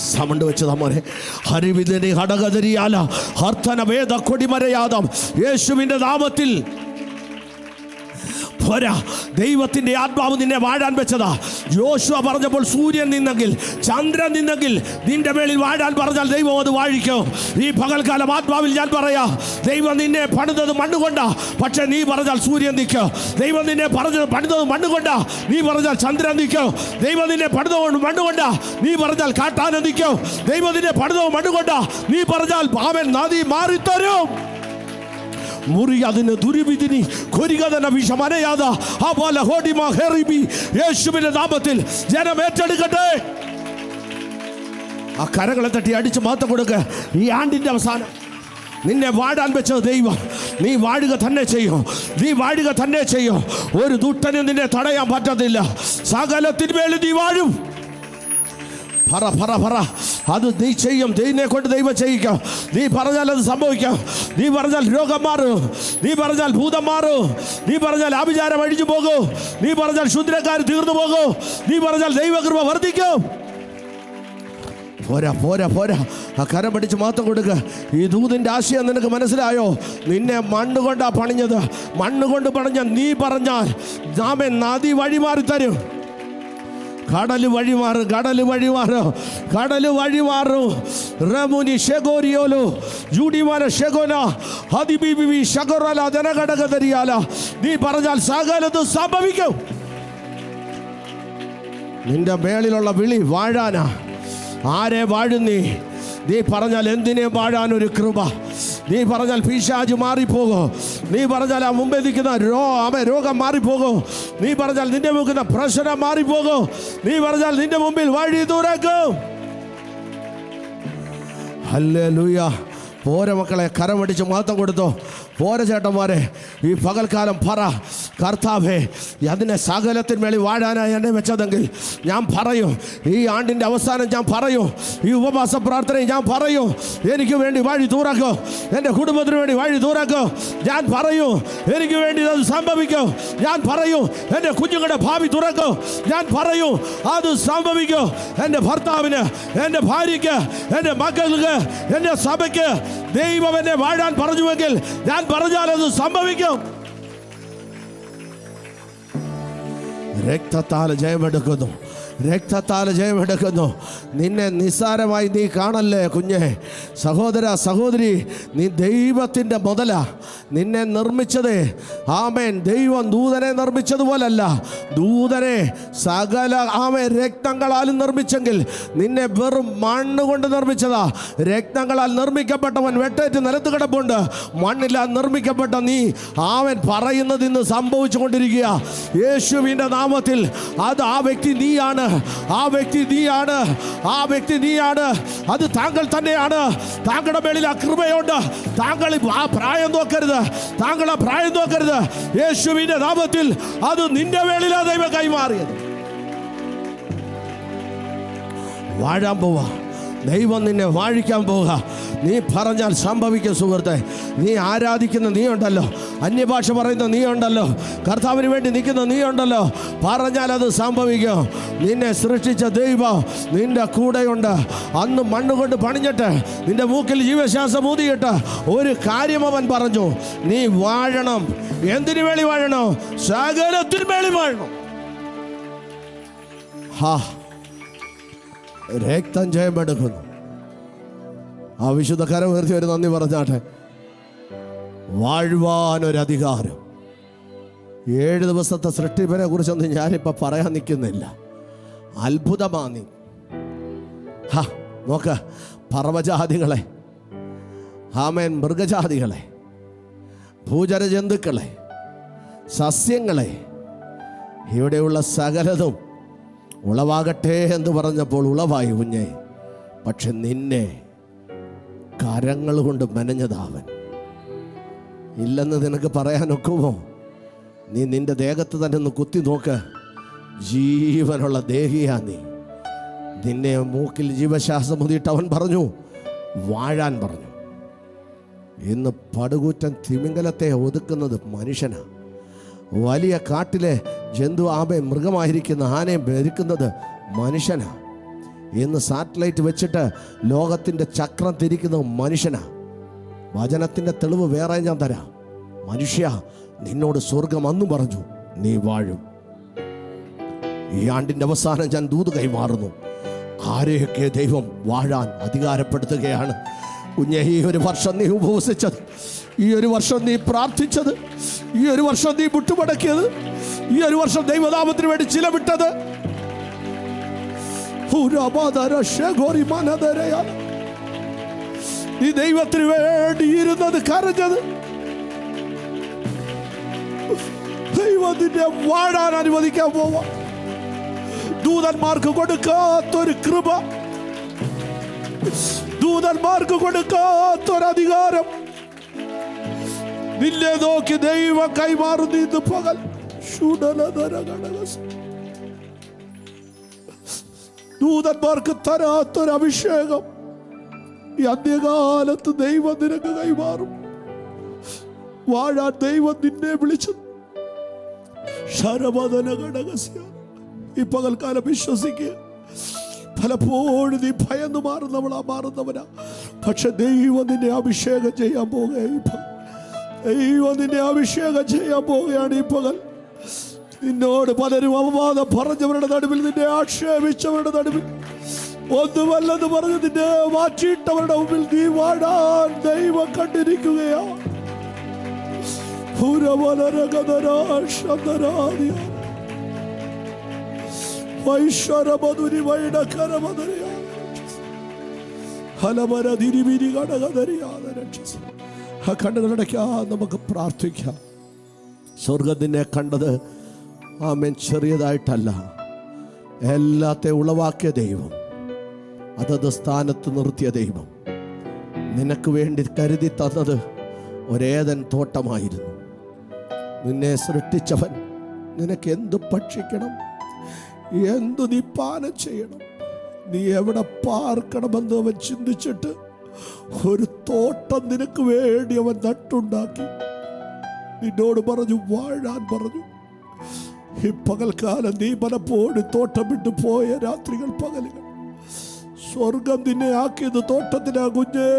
സൗണ്ട് വെച്ചതാ മോനെ. ഹരിവിധനെ ഹടകതരിയാല ഹർത്തന വേദ കൊടിമരയാദം യേശുവിൻ്റെ നാമത്തിൽ പോരാ. ദൈവത്തിൻ്റെ ആത്മാവ് നിന്നെ വാഴാൻ വെച്ചതാ. യോശുവ പറഞ്ഞപ്പോൾ സൂര്യൻ നിന്നെങ്കിൽ ചന്ദ്രൻ നിന്നെങ്കിൽ നിന്റെ മേളിൽ വാഴാൻ പറഞ്ഞാൽ ദൈവം അത് വാഴിക്കും. ഈ പകൽക്കാലം ആത്മാവിൽ ഞാൻ പറയാ, ദൈവം നിന്നെ പണിതത് മണ്ണുകൊണ്ടാ, പക്ഷെ നീ പറഞ്ഞാൽ സൂര്യൻ നിൽക്കും. ദൈവം നിന്നെ പണിതത് മണ്ണുകൊണ്ടാ, നീ പറഞ്ഞാൽ ചന്ദ്രൻ നിൽക്കും. ദൈവം നിന്നെ പണിതത് മണ്ണുകൊണ്ടാ, നീ പറഞ്ഞാൽ കാട്ടാന നിൽക്കും. ദൈവം നിന്നെ പണിതത് മണ്ണുകൊണ്ടാ, നീ പറഞ്ഞാൽ അവൻ നദി മാറിത്തരും. മുറിയതിന് ദുരിവിധിനി കൊരികതന വിഷമനയാത അപോലെ ഹോഡിമ ഹെറിബി യേശുവിന്റെ നാമത്തിൽ ജനം ഏറ്റെടുക്കട്ടെ. ആ കരകളെ തട്ടി അടിച്ച് മാത്രം കൊടുക്ക്. ഈ ആണ്ടിന്റെ അവസാനം നിന്നെ വാഴാൻ വെച്ചത് ദൈവം. നീ വാഴുക തന്നെ ചെയ്യും, നീ വാഴുക തന്നെ ചെയ്യും. ഒരു ദുഷ്ടനും നിന്നെ തടയാൻ പറ്റത്തില്ല. സകലത്തിന്മേലും നീ വാഴും. പറ പറ പറ. അത് നീ ചെയ്യും. ദൈവനെ കൊണ്ട് ദൈവം ചെയ്യിക്കാം. നീ പറഞ്ഞാൽ അത് സംഭവിക്കാം. നീ പറഞ്ഞാൽ രോഗം മാറും. നീ പറഞ്ഞാൽ ഭൂതം മാറും. നീ പറഞ്ഞാൽ ആഭിചാരം അഴിഞ്ഞു പോകും. നീ പറഞ്ഞാൽ ശുദ്രക്കാർ തീർന്നു പോകും. നീ പറഞ്ഞാൽ ദൈവകൃപ വർദ്ധിക്കും. പോരാ പോരാ പോരാ. ആ കരം പിടിച്ച് മാത്രം കൊടുക്കുക. ഈ ദൂതിൻ്റെ ആശയം നിനക്ക് മനസ്സിലായോ? നിന്നെ മണ്ണുകൊണ്ടാ പണിഞ്ഞത്. മണ്ണുകൊണ്ട് പണിഞ്ഞ നീ പറഞ്ഞാൽ നാമെ നദി വഴിമാറി തരും. കടല് വഴിമാറും, കടല് വഴിമാറും, കടല് വഴിമാറും. റമുനി ഷെഗോരിയോലോ ജൂഡിമാന ഷെഗോന ഹദിബിബി ഷഗോറല ജനഘടകതരിയാല. നീ പറഞ്ഞാൽ സകലതും സംഭവിക്കും. നിന്റെ മേളിലുള്ള വിളി വാഴാനാ. ആരെ വാഴുന്നീ? നീ പറഞ്ഞാൽ എന്തിനെ വാഴാനൊരു കൃപ. നീ പറഞ്ഞാൽ പിശാച് മാറിപ്പോകും. നീ പറഞ്ഞാൽ ആ മുമ്പേ നിൽക്കുന്ന രോഗം മാറിപ്പോകും. നീ പറഞ്ഞാൽ നിന്റെ മുഖിക്കുന്ന പ്രശ്നം മാറിപ്പോകും. നീ പറഞ്ഞാൽ നിന്റെ മുമ്പിൽ വഴി തുറക്കും. ഹല്ലേലൂയ. പോര മക്കളെ, കരമടിച്ച് മാത്രം കൊടുത്തോ. പോര ചേട്ടന്മാരെ, ഈ പകൽക്കാലം പറ, കർത്താവേ, അതിനെ സകലത്തിന്മേളിൽ വാഴാനായി എന്നെ വെച്ചതെങ്കിൽ ഞാൻ പറയും, ഈ ആണ്ടിൻ്റെ അവസാനം ഞാൻ പറയും, ഈ ഉപവാസ പ്രാർത്ഥനയിൽ ഞാൻ പറയും, എനിക്ക് വേണ്ടി വഴി തുറക്കോ, എൻ്റെ കുടുംബത്തിന് വേണ്ടി വഴി തുറക്കോ. ഞാൻ പറയൂ, എനിക്ക് വേണ്ടി അത് സംഭവിക്കും. ഞാൻ പറയൂ, എൻ്റെ കുഞ്ഞുങ്ങളുടെ ഭാവി തുറക്കോ. ഞാൻ പറയൂ, അത് സംഭവിക്കോ. എൻ്റെ ഭർത്താവിന്, എൻ്റെ ഭാര്യയ്ക്ക്, എൻ്റെ മക്കൾക്ക്, എൻ്റെ സഭയ്ക്ക് ദൈവം എന്നെ വാഴാൻ പറഞ്ഞുവെങ്കിൽ ഞാൻ പറഞ്ഞാൽ അത് സംഭവിക്കും. രക്തത്താൽ ജയമെടുക്കുന്നു, രക്തത്താൽ ജയമെടുക്കുന്നു. നിന്നെ നിസ്സാരമായി നീ കാണല്ലേ കുഞ്ഞെ, സഹോദര സഹോദരി, നീ ദൈവത്തിൻ്റെ മുതലാ. നിന്നെ നിർമ്മിച്ചത്, ആമേൻ, ദൈവം ദൂതനെ നിർമ്മിച്ചതുപോലല്ല. ദൂതനെ സകല രക്തങ്ങളാലും നിർമ്മിച്ചെങ്കിൽ നിന്നെ വെറും മണ്ണുകൊണ്ട് നിർമ്മിച്ചതാ. രക്തങ്ങളാൽ നിർമ്മിക്കപ്പെട്ടവൻ വെട്ടേറ്റ് നിലത്ത് കിടപ്പുണ്ട്. മണ്ണിലാൽ നിർമ്മിക്കപ്പെട്ട നീ, പറയുന്നത് ഇന്ന് സംഭവിച്ചു കൊണ്ടിരിക്കുക. യേശുവിൻ്റെ നാമത്തിൽ അത് ആ വ്യക്തി നീയാണ്, ആ വ്യക്തി നീയാണ്, ആ വ്യക്തി നീയാണ്. അത് താങ്കൾ തന്നെയാണ്. താങ്കളുടെ മേളിൽ ആ കൃപയുണ്ട്. താങ്കൾ ആ പ്രായം നോക്കരുത്, താങ്കൾ ആ പ്രായം നോക്കരുത്. യേശുവിന്റെ നാമത്തിൽ അത് നിന്റെ മേളിലാ ദൈവം കൈമാറിയത്. വാഴാൻ പോവാ, ദൈവം നിന്നെ വാഴിക്കാൻ പോവുക. നീ പറഞ്ഞാൽ സംഭവിക്കും സുഹൃത്തെ. നീ ആരാധിക്കുന്ന നീ ഉണ്ടല്ലോ, അന്യഭാഷ പറയുന്ന നീ ഉണ്ടല്ലോ, കർത്താവിന് വേണ്ടി നിൽക്കുന്ന നീ ഉണ്ടല്ലോ, പറഞ്ഞാൽ അത് സംഭവിക്കും. നിന്നെ സൃഷ്ടിച്ച ദൈവം നിന്റെ കൂടെയുണ്ട്. അന്ന് മണ്ണുകൊണ്ട് പണിഞ്ഞിട്ട് നിന്റെ മൂക്കിൽ ജീവശ്വാസം ഊതിയിട്ട് ഒരു കാര്യം അവൻ പറഞ്ഞു, നീ വാഴണം. എന്തിനു വേണ്ടി വാഴണം? സകലത്തിന് വേണ്ടി വാഴണം. രക്തം ജയമെടുക്കുന്നു. ആ വിശുദ്ധ കരം ഉയർത്തി ഒരു നന്ദി പറഞ്ഞാട്ടെ. വാഴുവാനൊരധികാരം. 7 ദിവസത്തെ സൃഷ്ടിപ്പിനെ കുറിച്ചൊന്നും ഞാനിപ്പോൾ പറയാൻ നിൽക്കുന്നില്ല. അത്ഭുതമാണ് നീ. നോക്ക, പർവ്വജാതികളെ, ആമേൻ, മൃഗജാതികളെ, ഭൂചര ജന്തുക്കളെ, സസ്യങ്ങളെ, ഇവിടെയുള്ള സകലതും ഉളവാകട്ടെ എന്ന് പറഞ്ഞപ്പോൾ ഉളവായി കുഞ്ഞെ. പക്ഷെ നിന്നെ കരങ്ങൾ കൊണ്ട് മെനഞ്ഞതാവൻ. ഇല്ലെന്ന് നിനക്ക് പറയാനൊക്കുമോ? നീ നിന്റെ ദേഹത്ത് തന്നെ ഒന്ന് കുത്തി നോക്ക്. ജീവനുള്ള ദേഹിയാ നീ. നിന്നെ മൂക്കിൽ ജീവശ്വാസം മുതിയിട്ട് അവൻ പറഞ്ഞു, വാഴാൻ പറഞ്ഞു. ഇന്ന് പടുകൂറ്റൻ തിമിംഗലത്തെ ഒതുക്കുന്നത് മനുഷ്യനാ. വലിയ കാട്ടിലെ ജന്തു മൃഗമായിരിക്കുന്ന ആനയെ ഭരിക്കുന്നത് മനുഷ്യനാ. ഇന്ന് സാറ്റലൈറ്റ് വെച്ചിട്ട് ലോകത്തിൻ്റെ ചക്രം തിരിക്കുന്നത് മനുഷ്യനാ. വചനത്തിൻ്റെ തെളിവ് വേറെ ഞാൻ തരാം. മനുഷ്യ, നിന്നോട് സ്വർഗം അന്നും പറഞ്ഞു, നീ വാഴും. ഈ ആണ്ടിൻ്റെ അവസാനം ഞാൻ ദൂത് കൈമാറുന്നു. ആരെയൊക്കെ ദൈവം വാഴാൻ അധികാരപ്പെടുത്തുകയാണ്. കുഞ്ഞെ, ഈ ഒരു വർഷം നീ ഉപവസിച്ചത്, ഈ ഒരു വർഷം നീ പ്രാർത്ഥിച്ചത്, ഈ ഒരു വർഷം നീ മുട്ടുമടക്കിയത്, ഈ ഒരു വർഷം ദൈവനാമത്തിന് വേണ്ടി ചിലവിട്ടത്, നീ ദൈവത്തിന് വേണ്ടി ഇരുന്നത്, കരഞ്ഞത്, ദൈവത്തിന്റെ വാഴാൻ അനുവദിക്കാൻ പോവാ. ദൂതന്മാർക്ക് കൊടുക്കാത്തൊരു കൃപ, ദൂതന്മാർക്ക് കൊടുക്കാത്തൊരധികാരം നിന്നെ നോക്കി ദൈവം കൈമാറുന്നു ഇന്ന് പകൽ. ദൂതന്മാർക്ക് തരാത്തൊരഭിഷേകം ഈ അന്ത്യകാലത്ത് ദൈവം നിനക്ക് കൈമാറും. വാഴാൻ ദൈവം നിന്നെ വിളിച്ചത്. ഈ പകൽക്കാലം വിശ്വസിക്കുക. പലപ്പോഴും നീ ഭയന്ന് മാറുന്നവനാ. പക്ഷെ ദൈവം നിന്നെ അഭിഷേകം ചെയ്യാൻ പോവുകയാണ്. ദൈവം നിന്നെ അഭിഷേകം ചെയ്യാൻ പോവുകയാണ് ഈ പകൽ. നിന്നോട് പലരും അപവാദം പറഞ്ഞവരുടെ നടുവിൽ, നിന്നെ ആക്ഷേപിച്ചവരുടെ നടുവിൽ, ഒന്നുമല്ലെന്ന് പറഞ്ഞ് നിന്നെ മാറ്റിയിട്ടവരുടെ മുമ്പിൽ നീ വാഴാൻ ദൈവം കണ്ടിരിക്കുകയാ. കണ്ണുകളടയ്ക്കാ, നമുക്ക് പ്രാർത്ഥിക്കാം. സ്വർഗം നിന്നെ കണ്ടത് ആമേൻ ചെറിയതായിട്ടല്ല. എല്ലാത്തെ ഉളവാക്കിയ ദൈവം, അതത് സ്ഥാനത്ത് നിർത്തിയ ദൈവം, നിനക്ക് വേണ്ടി കരുതി തന്നത് ഒരേതൻ തോട്ടമായിരുന്നു. നിന്നെ സൃഷ്ടിച്ചവൻ നിനക്ക് എന്ത് ഭക്ഷിക്കണം, എന്തു നീ പാനം ചെയ്യണം, നീ എവിടെ പാർക്കണമെന്ന് അവൻ ചിന്തിച്ചിട്ട് ഒരു തോട്ടം നിനക്ക് വേണ്ടി അവൻ നട്ടുണ്ടാക്കി. നിന്നോട് പറഞ്ഞു വാഴാൻ പറഞ്ഞു. ഈ പകൽക്കാലം നീ പലപ്പോഴും തോട്ടം വിട്ടു പോയ രാത്രികൾ പകലുകൾ. സ്വർഗം നിന്നെ ആക്കിയത് തോട്ടത്തിനാ കുഞ്ഞേ,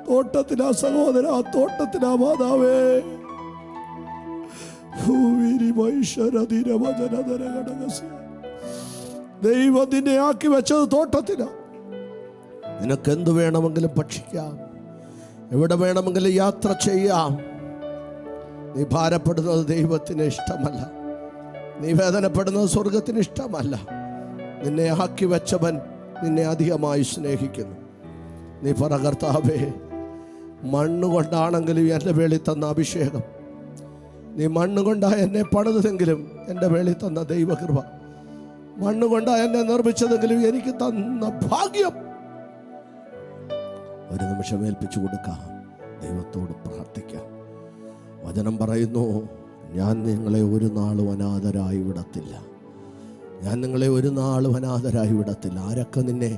തോട്ടത്തിനാ സഹോദര, തോട്ടത്തിനാ മാതാവേ. ദൈവം നിന്നെ ആക്കി വെച്ചത് തോട്ടത്തിനാ. നിനക്കെന്ത് വേണമെങ്കിലും ഭക്ഷിക്കാം, എവിടെ വേണമെങ്കിലും യാത്ര ചെയ്യാം. നീ ഭാരപ്പെടുന്നത് ദൈവത്തിന് ഇഷ്ടമല്ല, നീ വേദനപ്പെടുന്നത് സ്വർഗത്തിന് ഇഷ്ടമല്ല. നിന്നെ ആക്കി വെച്ചവൻ നിന്നെ അധികമായി സ്നേഹിക്കുന്നു. നീ പറ, കർത്താവേ, മണ്ണുകൊണ്ടാണെങ്കിലും എൻ്റെ വേളി തന്ന അഭിഷേകം, നീ മണ്ണുകൊണ്ടാ എന്നെ പണിതെങ്കിലും എൻ്റെ വേളി തന്ന ദൈവകൃപ, മണ്ണുകൊണ്ടാ എന്നെ നിർമ്മിച്ചതെങ്കിലും എനിക്ക് തന്ന ഭാഗ്യം ഒരു നിമിഷം ഏൽപ്പിച്ചു കൊടുക്കാം. ദൈവത്തോട് പ്രാർത്ഥിക്കാം. വചനം പറയുന്നു, ഞാൻ നിങ്ങളെ ഒരു നാളും അനാഥരായി വിടത്തില്ല, ഞാൻ നിങ്ങളെ ഒരു നാളും അനാഥരായി വിടത്തില്ല. ആരൊക്കെ നിന്നെ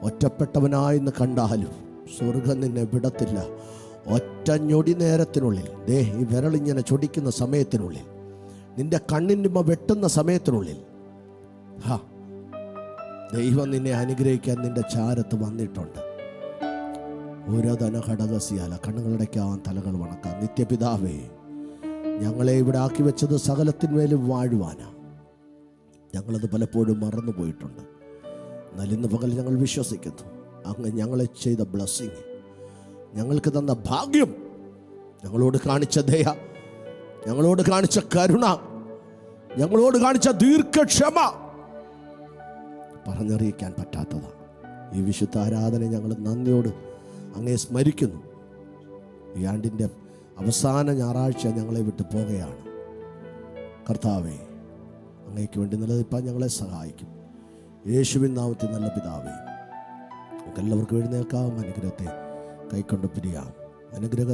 ഒറ്റപ്പെട്ടവനായെന്ന് കണ്ടാലും സ്വർഗം നിന്നെ വിടത്തില്ല. ഒറ്റ ഞൊടി നേരത്തിനുള്ളിൽ, ഈ വിരളിങ്ങനെ ചൊടിക്കുന്ന സമയത്തിനുള്ളിൽ, നിന്റെ കണ്ണിൻ്റെ വെട്ടുന്ന സമയത്തിനുള്ളിൽ ദൈവം നിന്നെ അനുഗ്രഹിക്കാൻ നിന്റെ ചാരത്ത് വന്നിട്ടുണ്ട്. ഘടകസിയാല കണ്ണുകളടയ്ക്കാൻ തലകൾ വണക്കാം. നിത്യപിതാവേ, ഞങ്ങളെ ഇവിടെ ആക്കി വെച്ചത് സകലത്തിന്മേലും വാഴുവാനാ. ഞങ്ങളത് പലപ്പോഴും മറന്നുപോയിട്ടുണ്ട്. എന്നാൽ ഇന്ന് പകൽ ഞങ്ങൾ വിശ്വസിക്കുന്നു, അങ്ങ് ഞങ്ങളെ ചെയ്ത ബ്ലെസ്സിങ്, ഞങ്ങൾക്ക് തന്ന ഭാഗ്യം, ഞങ്ങളോട് കാണിച്ച ദയ, ഞങ്ങളോട് കാണിച്ച കരുണ, ഞങ്ങളോട് കാണിച്ച ദീർഘക്ഷമ പറഞ്ഞറിയിക്കാൻ പറ്റാത്തതാണ്. ഈ വിശുദ്ധ ആരാധന ഞങ്ങൾ നന്ദിയോട് അങ്ങേ സ്മരിക്കുന്നു. ഈ ആണ്ടിൻ്റെ അവസാന ഞായറാഴ്ച ഞങ്ങളെ വിട്ടു പോകുകയാണ്. കർത്താവേ, അങ്ങേക്ക് വേണ്ടി നിലനിൽപ്പാൻ ഞങ്ങളെ സഹായിക്കും. യേശുവിൻ നാമത്തിൽ നല്ല പിതാവേ, നമുക്കെല്ലാവർക്കും എഴുന്നേൽക്കാം. അനുഗ്രഹത്തെ കൈക്കൊണ്ട് പിരിയാം. അനുഗ്രഹ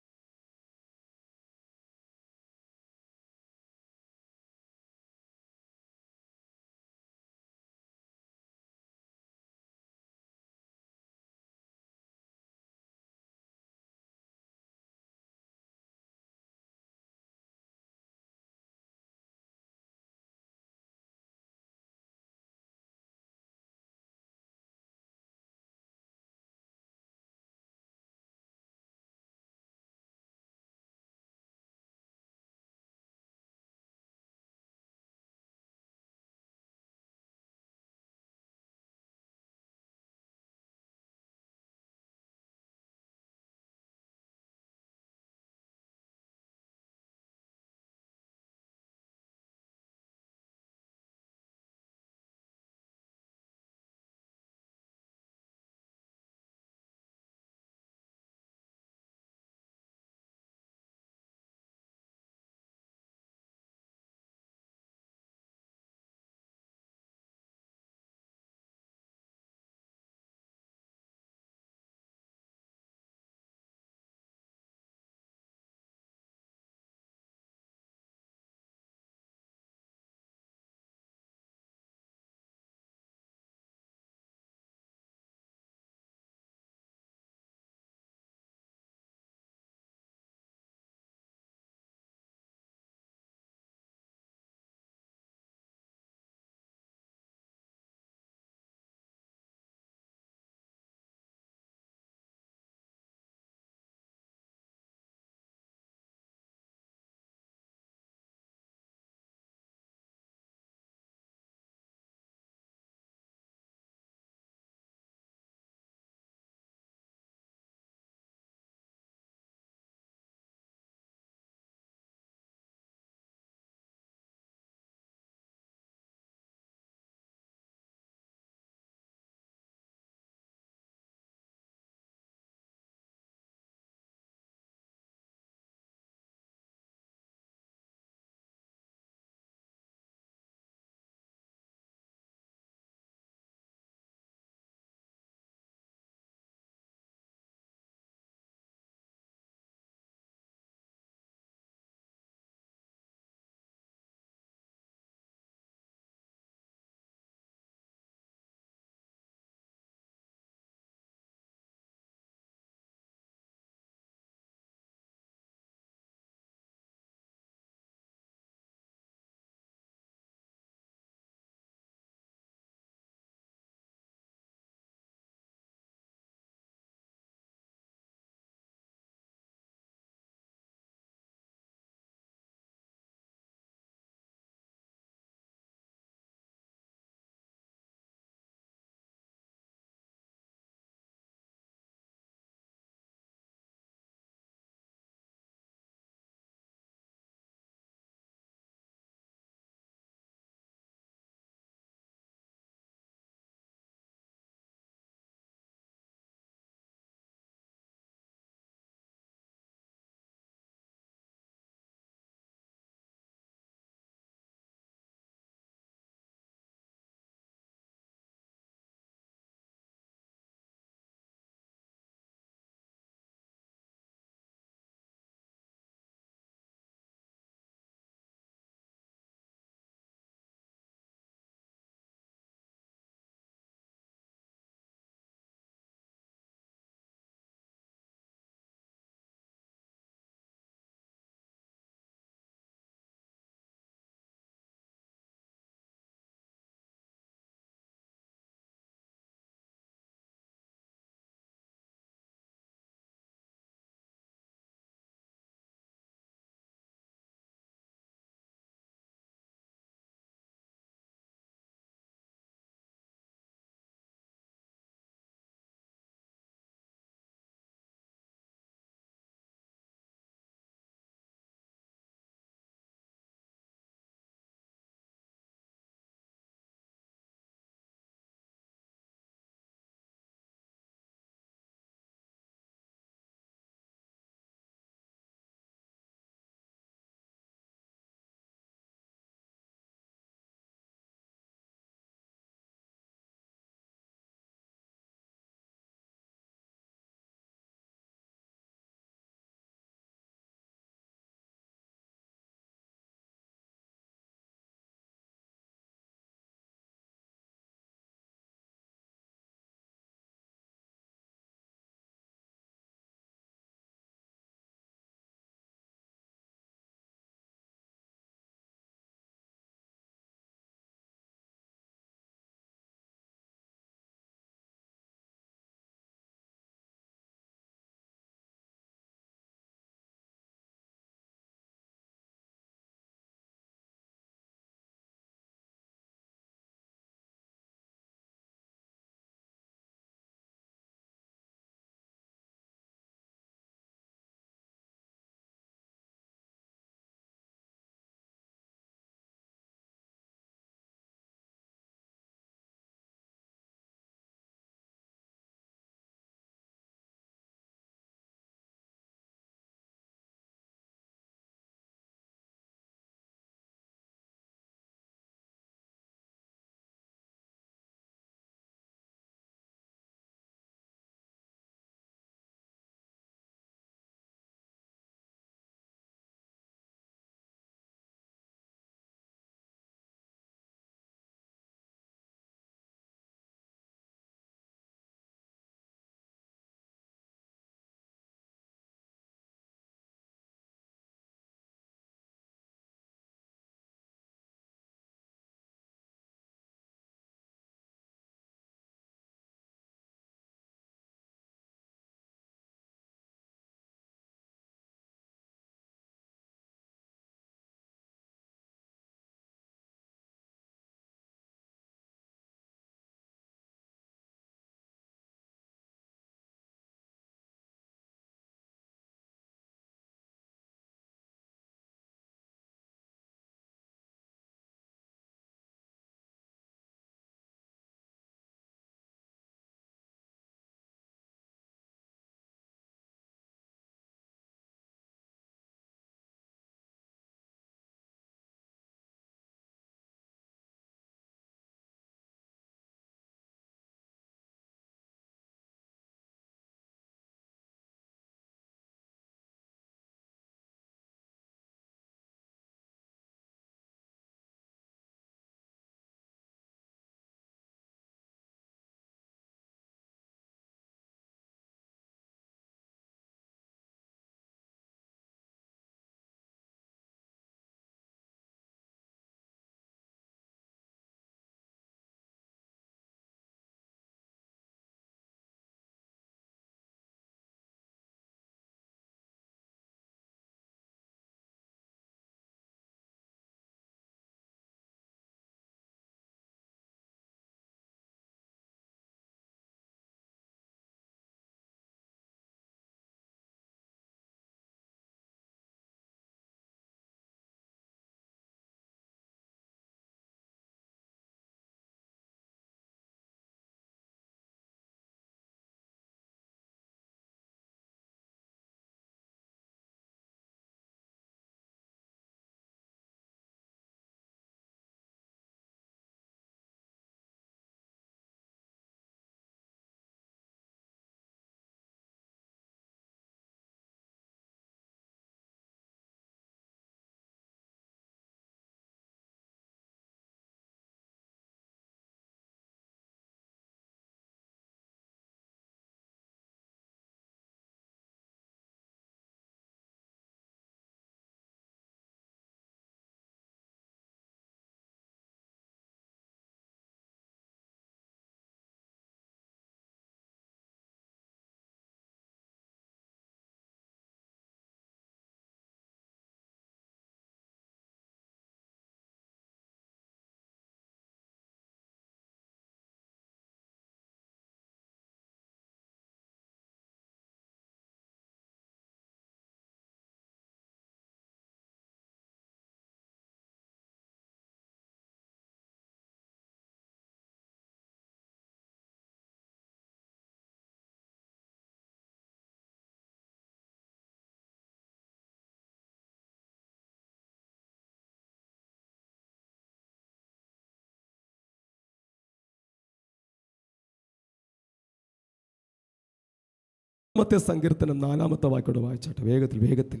സങ്കീർത്തനം 4-ാമത്തെ വാക്യോട് വായിച്ചാട്ടെ, വേഗത്തിൽ.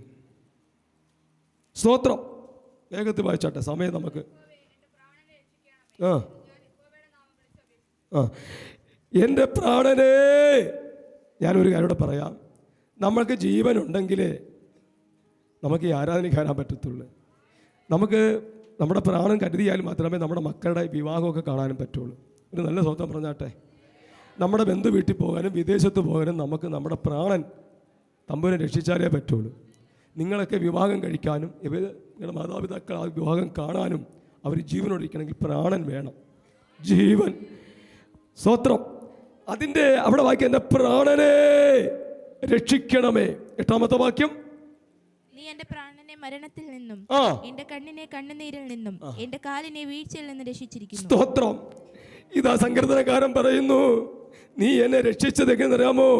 സ്തോത്രം, വേഗത്തിൽ വായിച്ചാട്ടെ, സമയം നമുക്ക്. എൻ്റെ പ്രാണനെ, ഞാനൊരു കാര്യം കൂടെ പറയാം. നമ്മൾക്ക് ജീവനുണ്ടെങ്കിലേ നമുക്ക് ഈ ആരാധനയ്ക്ക് വരാൻ പറ്റത്തുള്ളൂ. നമുക്ക് നമ്മുടെ പ്രാണൻ കരുതിയാൽ മാത്രമേ നമ്മുടെ മക്കളുടെ വിവാഹമൊക്കെ കാണാനും പറ്റുള്ളൂ. ഒരു നല്ല സ്വന്തം പറഞ്ഞാട്ടെ, നമ്മുടെ ബന്ധു വീട്ടിൽ പോകാനും വിദേശത്ത് പോകാനും നമുക്ക് നമ്മുടെ പ്രാണൻ തമ്പുരാനെ രക്ഷിച്ചാലേ പറ്റുള്ളൂ. നിങ്ങളൊക്കെ വിവാഹം കഴിക്കാനും നിങ്ങളുടെ മാതാപിതാക്കൾ ആ വിവാഹം കാണാനും അവർ ജീവനോടിരിക്കണമെങ്കിൽ പ്രാണൻ വേണം, ജീവൻ. സ്തോത്രം. അതിൻ്റെ അവിടെ വാക്യം, എൻ്റെ പ്രാണനെ രക്ഷിക്കണമേ. 8-ാമത്തെ വാക്യം, നീ എന്റെ പ്രാണനെ മരണത്തിൽ നിന്നും എന്റെ കണ്ണിനെ കണ്ണുനീരിൽ നിന്നും എന്റെ കാലിനെ വീഴ്ചയിൽ നിന്ന് രക്ഷിച്ചിരിക്കുന്നു. സ്തോത്രം. ഇതാ സങ്കീർത്തനക്കാരൻ പറയുന്നു, നീ എന്നെ രക്ഷിച്ചത് എങ്ങനെയാമോ?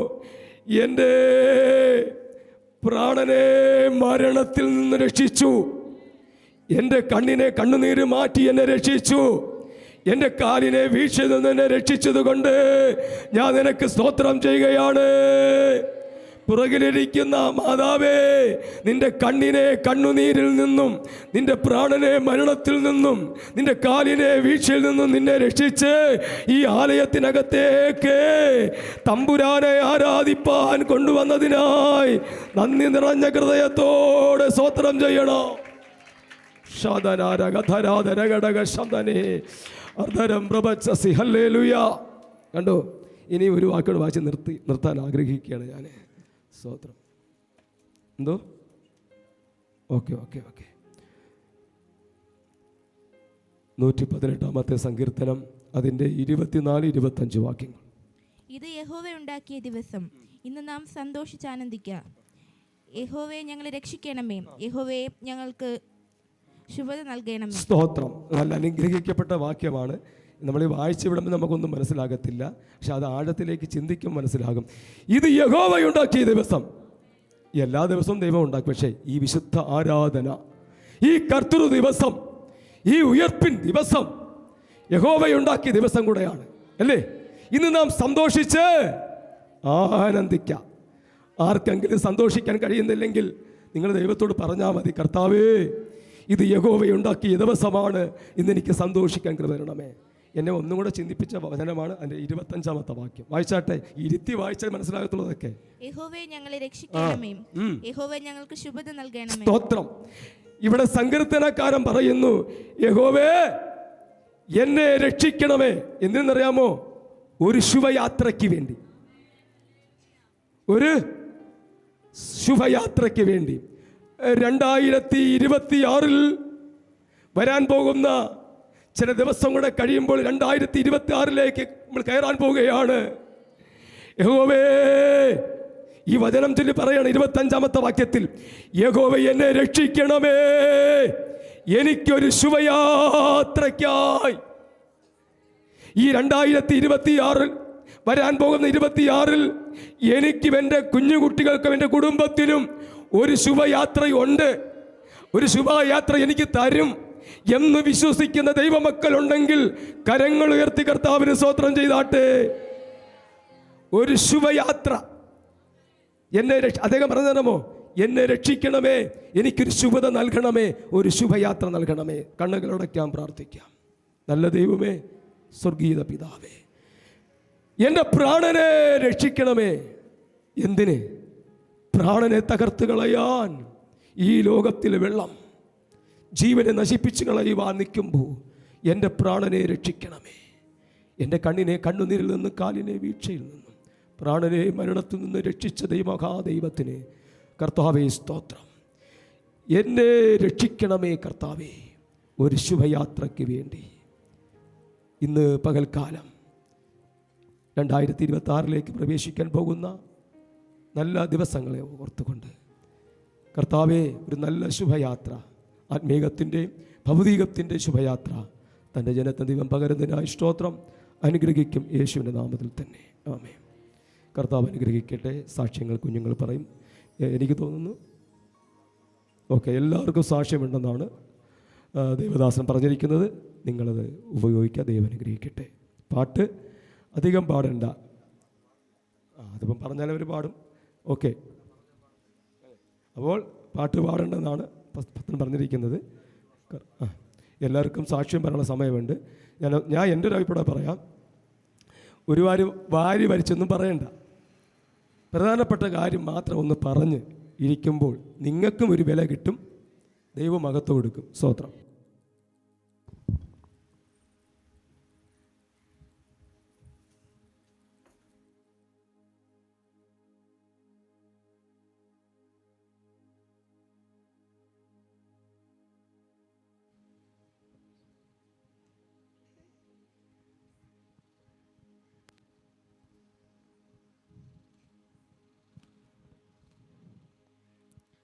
എൻ്റെ പ്രാണനെ മരണത്തിൽ നിന്ന് രക്ഷിച്ചു, എൻ്റെ കണ്ണിനെ കണ്ണുനീര് മാറ്റി എന്നെ രക്ഷിച്ചു, എൻ്റെ കാലിനെ വീഴ്ചയിൽ നിന്ന് എന്നെ രക്ഷിച്ചത് കൊണ്ട് ഞാൻ നിനക്ക് സ്തോത്രം ചെയ്യുകയാണ്. പുറകിലിരിക്കുന്ന മാതാവേ, നിന്റെ കണ്ണിനെ കണ്ണുനീരിൽ നിന്നും നിന്റെ പ്രാണനെ മരണത്തിൽ നിന്നും നിന്റെ കാലിനെ വീഴ്ചയിൽ നിന്നും നിന്നെ രക്ഷിച്ച് ഈ ആലയത്തിനകത്തേക്ക് തമ്പുരാനെ ആരാധിപ്പാൻ കൊണ്ടുവന്നതിനായി നന്ദി നിറഞ്ഞ ഹൃദയത്തോടെ സ്തോത്രം ചെയ്യണം. കണ്ടോ, ഇനി ഒരു വാക്കോട് വായിച്ച് നിർത്താൻ ആഗ്രഹിക്കുകയാണ് ഞാൻ. സ്തോത്രം. എന്തോ? ഓക്കെ 118-ാമത്തെ സങ്കീർത്തനം, അതിൻ്റെ 24-25 വാക്യങ്ങൾ. ഇത് യഹോവ ഉണ്ടാക്കിയ ദിവസം, ഇന്ന് നാം സന്തോഷിച്ചാനന്ദിക്കാം. യഹോവേ ഞങ്ങളെ രക്ഷിക്കണമേ, യഹോവേ ഞങ്ങൾക്ക് ശുഭത നൽകണമേ. സ്തോത്രം. നല്ല അനുഗ്രഹിക്കപ്പെട്ട വാക്യമാണ്. നമ്മൾ ഈ വായിച്ചു വിടുമ്പോൾ നമുക്കൊന്നും മനസ്സിലാകത്തില്ല, പക്ഷെ അത് ആഴത്തിലേക്ക് ചിന്തിക്കും മനസ്സിലാകും. ഇത് യഹോവയുണ്ടാക്കിയ ദിവസം. എല്ലാ ദിവസവും ദൈവം ഉണ്ടാക്കും, പക്ഷേ ഈ വിശുദ്ധ ആരാധന, ഈ കർത്തൃ ദിവസം, ഈ ഉയർപ്പിൻ ദിവസം യഹോവയുണ്ടാക്കിയ ദിവസം കൂടെയാണ്, അല്ലേ? ഇന്ന് നാം സന്തോഷിച്ച് ആനന്ദിക്കാം. ആർക്കെങ്കിലും സന്തോഷിക്കാൻ കഴിയുന്നില്ലെങ്കിൽ നിങ്ങൾ ദൈവത്തോട് പറഞ്ഞാൽ മതി, കർത്താവേ, ഇത് യഹോവയുണ്ടാക്കിയ ദിവസമാണ്, ഇന്നെനിക്ക് സന്തോഷിക്കാൻ കൃപ തരണമേ. എന്നെ ഒന്നും കൂടെ ചിന്തിപ്പിച്ച വചനമാണ് അതിൻ്റെ 25-ാമത്തെ വാക്യം. വായിച്ചാട്ടെ, ഇരുത്തി വായിച്ചാൽ മനസ്സിലാകത്തുള്ളതൊക്കെ. യഹോവേ ഞങ്ങളെ രക്ഷിക്കണമേ, യഹോവേ ഞങ്ങൾക്ക് ശുഭത നൽകണമേ. സ്തോത്രം. ഇവിടെ സങ്കീർത്തനക്കാരൻ പറയുന്നു, യഹോവേ എന്നെ രക്ഷിക്കണമേ. എന്തിനെന്നറിയാമോ? ഒരു ശുഭയാത്രയ്ക്ക് വേണ്ടി, ഒരു ശുഭയാത്രയ്ക്ക് വേണ്ടി. 2026 വരാൻ പോകുന്ന ചില ദിവസം കൂടെ കഴിയുമ്പോൾ 2026 നമ്മൾ കയറാൻ പോവുകയാണ്. യഹോവേ, ഈ വചനം ചൊല്ലി പറയണം 25-ാമത്തെ വാക്യത്തിൽ, യഹോവേ എന്നെ രക്ഷിക്കണമേ, എനിക്കൊരു ശുഭയാത്രയ്ക്കായി. ഈ 2026 വരാൻ പോകുന്ന 26 എനിക്കും എൻ്റെ കുഞ്ഞുകുട്ടികൾക്കും എൻ്റെ കുടുംബത്തിനും ഒരു ശുഭയാത്രയുണ്ട്. ഒരു ശുഭയാത്ര എനിക്ക് തരും എന്ന് വിശ്വസിക്കുന്ന ദൈവമക്കളുണ്ടെങ്കിൽ കരങ്ങൾ ഉയർത്തി കർത്താവിന് സ്തോത്രം ചെയ്താട്ടെ. ഒരു ശുഭയാത്ര എന്നെ അദ്ദേഹം പറഞ്ഞു തരണമോ? എന്നെ രക്ഷിക്കണമേ, എനിക്കൊരു ശുഭത നൽകണമേ, ഒരു ശുഭയാത്ര നൽകണമേ. കണ്ണുകളടയ്ക്കാം, പ്രാർത്ഥിക്കാം. നല്ല ദൈവമേ, സ്വർഗീയ പിതാവേ, എൻ്റെ പ്രാണനെ രക്ഷിക്കണമേ. എന്തിന്? പ്രാണനെ തകർത്ത് കളയാൻ ഈ ലോകത്തിലെ വെള്ളം ജീവനെ നശിപ്പിച്ചു കളയുവാൻ നിൽക്കുമ്പോൾ എൻ്റെ പ്രാണനെ രക്ഷിക്കണമേ. എൻ്റെ കണ്ണിനെ കണ്ണുനീരിൽ നിന്ന്, കാലിനെ വീഴ്ചയിൽ നിന്നും, പ്രാണനെ മരണത്തിൽ നിന്ന് രക്ഷിച്ച ദൈവത്തിന് കർത്താവേ സ്തോത്രം. എന്നെ രക്ഷിക്കണമേ കർത്താവേ, ഒരു ശുഭയാത്രയ്ക്ക് വേണ്ടി. ഇന്ന് പകൽക്കാലം 2026 പ്രവേശിക്കാൻ പോകുന്ന നല്ല ദിവസങ്ങളെ ഓർത്തുകൊണ്ട് കർത്താവേ, ഒരു നല്ല ശുഭയാത്ര, ആത്മീകത്തിൻ്റെയും ഭൗതികത്തിൻ്റെ ശുഭയാത്ര തൻ്റെ ജനത്തെ ദൈവം പകരുന്നതിനായി സ്തോത്രം. അനുഗ്രഹിക്കും യേശുവിൻ്റെ നാമത്തിൽ തന്നെ, ആമേൻ. കർത്താവ് അനുഗ്രഹിക്കട്ടെ. സാക്ഷ്യങ്ങൾ കുഞ്ഞുങ്ങൾ പറയും, എനിക്ക് തോന്നുന്നു. ഓക്കെ, എല്ലാവർക്കും സാക്ഷ്യമുണ്ടെന്നാണ് ദൈവദാസൻ പറഞ്ഞിരിക്കുന്നത്. നിങ്ങളത് ഉപയോഗിക്കുക. ദൈവം അനുഗ്രഹിക്കട്ടെ. പാട്ട് അധികം പാടണ്ട, അതിപ്പം പറഞ്ഞാൽ അവർ പാടും. ഓക്കെ. അപ്പോൾ പാട്ട് പാടേണ്ടെന്നാണ് പത്രം പറഞ്ഞിരിക്കുന്നത്. എല്ലാവർക്കും സാക്ഷ്യം പറയാനുള്ള സമയമുണ്ട്. ഞാൻ എൻ്റെ ഒരു അഭിപ്രായം പറയാം. ഒരുപാട് വാരി വരിച്ചൊന്നും പറയണ്ട. പ്രധാനപ്പെട്ട കാര്യം മാത്രം ഒന്ന് പറഞ്ഞ് ഇരിക്കുമ്പോൾ നിങ്ങൾക്കും ഒരു വില കിട്ടും, ദൈവം മഹത്വം കൊടുക്കും. സ്തോത്രം.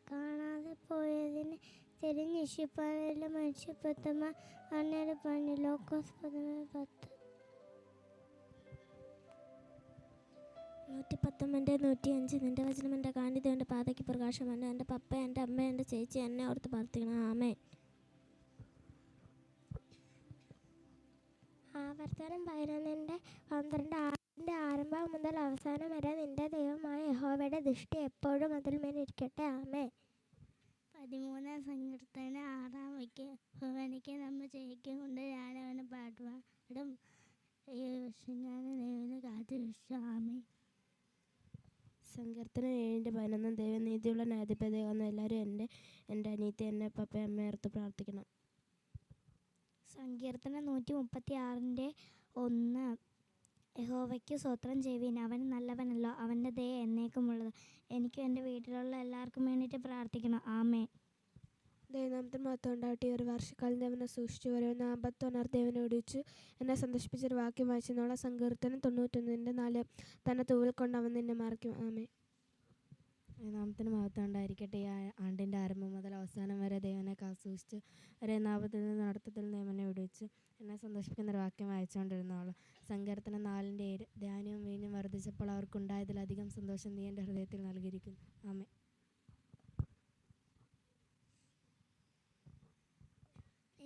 കാണാതെ പോയതിന് തിരിഞ്ഞിഷിപ്പാനെല്ലാം മനുഷ്യപ്രഥമ അന്നേര പണി ലോക്കോസ് 10 119 105 നിന്റെ വചനം എൻ്റെ കാണിത് എൻ്റെ പാതയ്ക്ക് പ്രകാശമാണ്. എൻ്റെ പപ്പ, എൻ്റെ അമ്മ, എൻ്റെ ചേച്ചി എന്നെ ഓർത്ത് പ്രാർത്ഥിക്കണം. ആമേ. ആവർത്തനം 11:12 ആണ്ടിൻ്റെ ആരംഭം മുതൽ അവസാനം വരെ നിന്റെ ദൈവമായ യഹോവയുടെ ദൃഷ്ടി എപ്പോഴും അതിൽ മേലിരിക്കട്ടെ. ആമേ. 13 സങ്കീർത്തനം 6 ഭവനിക്ക് നമ്മൾ ജയിക്കും കൊണ്ട് ഞാൻ അവനെ പാടും. ഈ വർഷം ഞാൻ ദൈവനെ കാത്തുരക്ഷിച്ചു. ആമേ. സങ്കീർത്തനം 7:11 ദൈവനീതിയുള്ള ന്യായാധിപതിയാകുന്ന എല്ലാവരും എൻ്റെ അനിയത്തി, എൻ്റെ പപ്പ, അമ്മയോർത്ത് പ്രാർത്ഥിക്കണം. സങ്കീർത്തനം 136:1 യഹോവയ്ക്ക് സ്തോത്രം ചെയ്യുവിൻ, അവൻ നല്ലവനല്ലോ, അവൻ്റെ ദയ എന്നേക്കുമുള്ളത്. എനിക്കും എൻ്റെ വീട്ടിലുള്ള എല്ലാവർക്കും വേണ്ടിയിട്ട് പ്രാർത്ഥിക്കണം. ആമേ. ദൈവനാമത്തിന് മഹത്വം ഉണ്ടാവട്ടെ. ഒരു വർഷക്കാലം ദേവനെ സൂക്ഷിച്ചു വരുന്ന 51 ദേവനെ ഒടിച്ചു എന്നെ സന്തോഷിപ്പിച്ചൊരു വാക്യം വായിച്ചെന്നുള്ള സങ്കീർത്തനം 91:4 തന്നെ തൂവൽ കൊണ്ട് അവൻ നിന്നെ മറയ്ക്കും. ആമേ. ദൈവനാമത്തിന് മഹത്വം ഉണ്ടായിരിക്കട്ടെ. ഈ ആണ്ടിൻ്റെ ആരംഭം മുതൽ അവസാനം വരെ ദൈവനെ കാസൂക്ഷിച്ച് ഒരേ നാമത്തിൽ നിന്ന് നടത്തത്തിൽ ദൈവനെ വിടുവിച്ച് എന്നെ സന്തോഷിപ്പിക്കുന്ന ഒരു വാക്യം വായിച്ചുകൊണ്ടിരുന്നോളൂ. സങ്കീർത്തനം 4:7 ധാന്യവും വീഞ്ഞും വർദ്ധിച്ചപ്പോൾ അവർക്കുണ്ടായതിലധികം സന്തോഷം നീ എൻ്റെ ഹൃദയത്തിൽ നൽകിയിരിക്കുന്നു. ആമേ.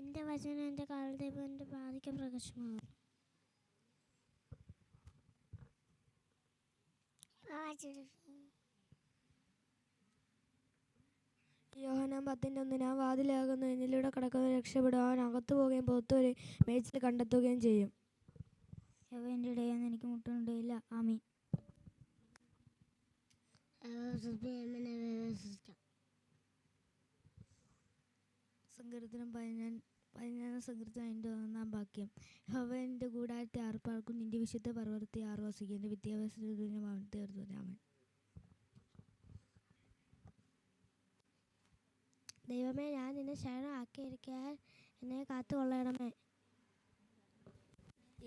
എൻ്റെ വചനം എൻ്റെ കാലദൈവം എൻ്റെ പാതയ്ക്ക് പ്രകാശമാകും. യോഹന്നാൻ 10:1 ഞാൻ വാതിലാകുന്നു, എന്നിലൂടെ കടക്കുന്നവർ രക്ഷപ്പെടും, അവൻ അകത്തു പോവുകയും പുറത്തു വരെ മേച്ചിൽ കണ്ടെത്തുകയും ചെയ്യും. എൻ്റെ ഇടയിൽ എനിക്ക് മുട്ടുണ്ടായില്ല. ആമീൻ. സങ്കീർത്തനം 11 സങ്കീർത്തനം 1 വാക്യം യഹോവ എൻ്റെ കൂടാരത്തെ ആർപ്പാർക്കും, നിന്റെ വിശുദ്ധ പർവ്വതത്തെ ആർവസിക്കും, എൻ്റെ വിദ്യാഭ്യാസത്തിന് വാഴ്ത്തേർന്നു. ആമേൻ. ദൈവമേ, ഞാൻ നിന്നെ ശരണം ആക്കിയിരിക്കാൻ എന്നെ കാത്തുകൊള്ളണമേ.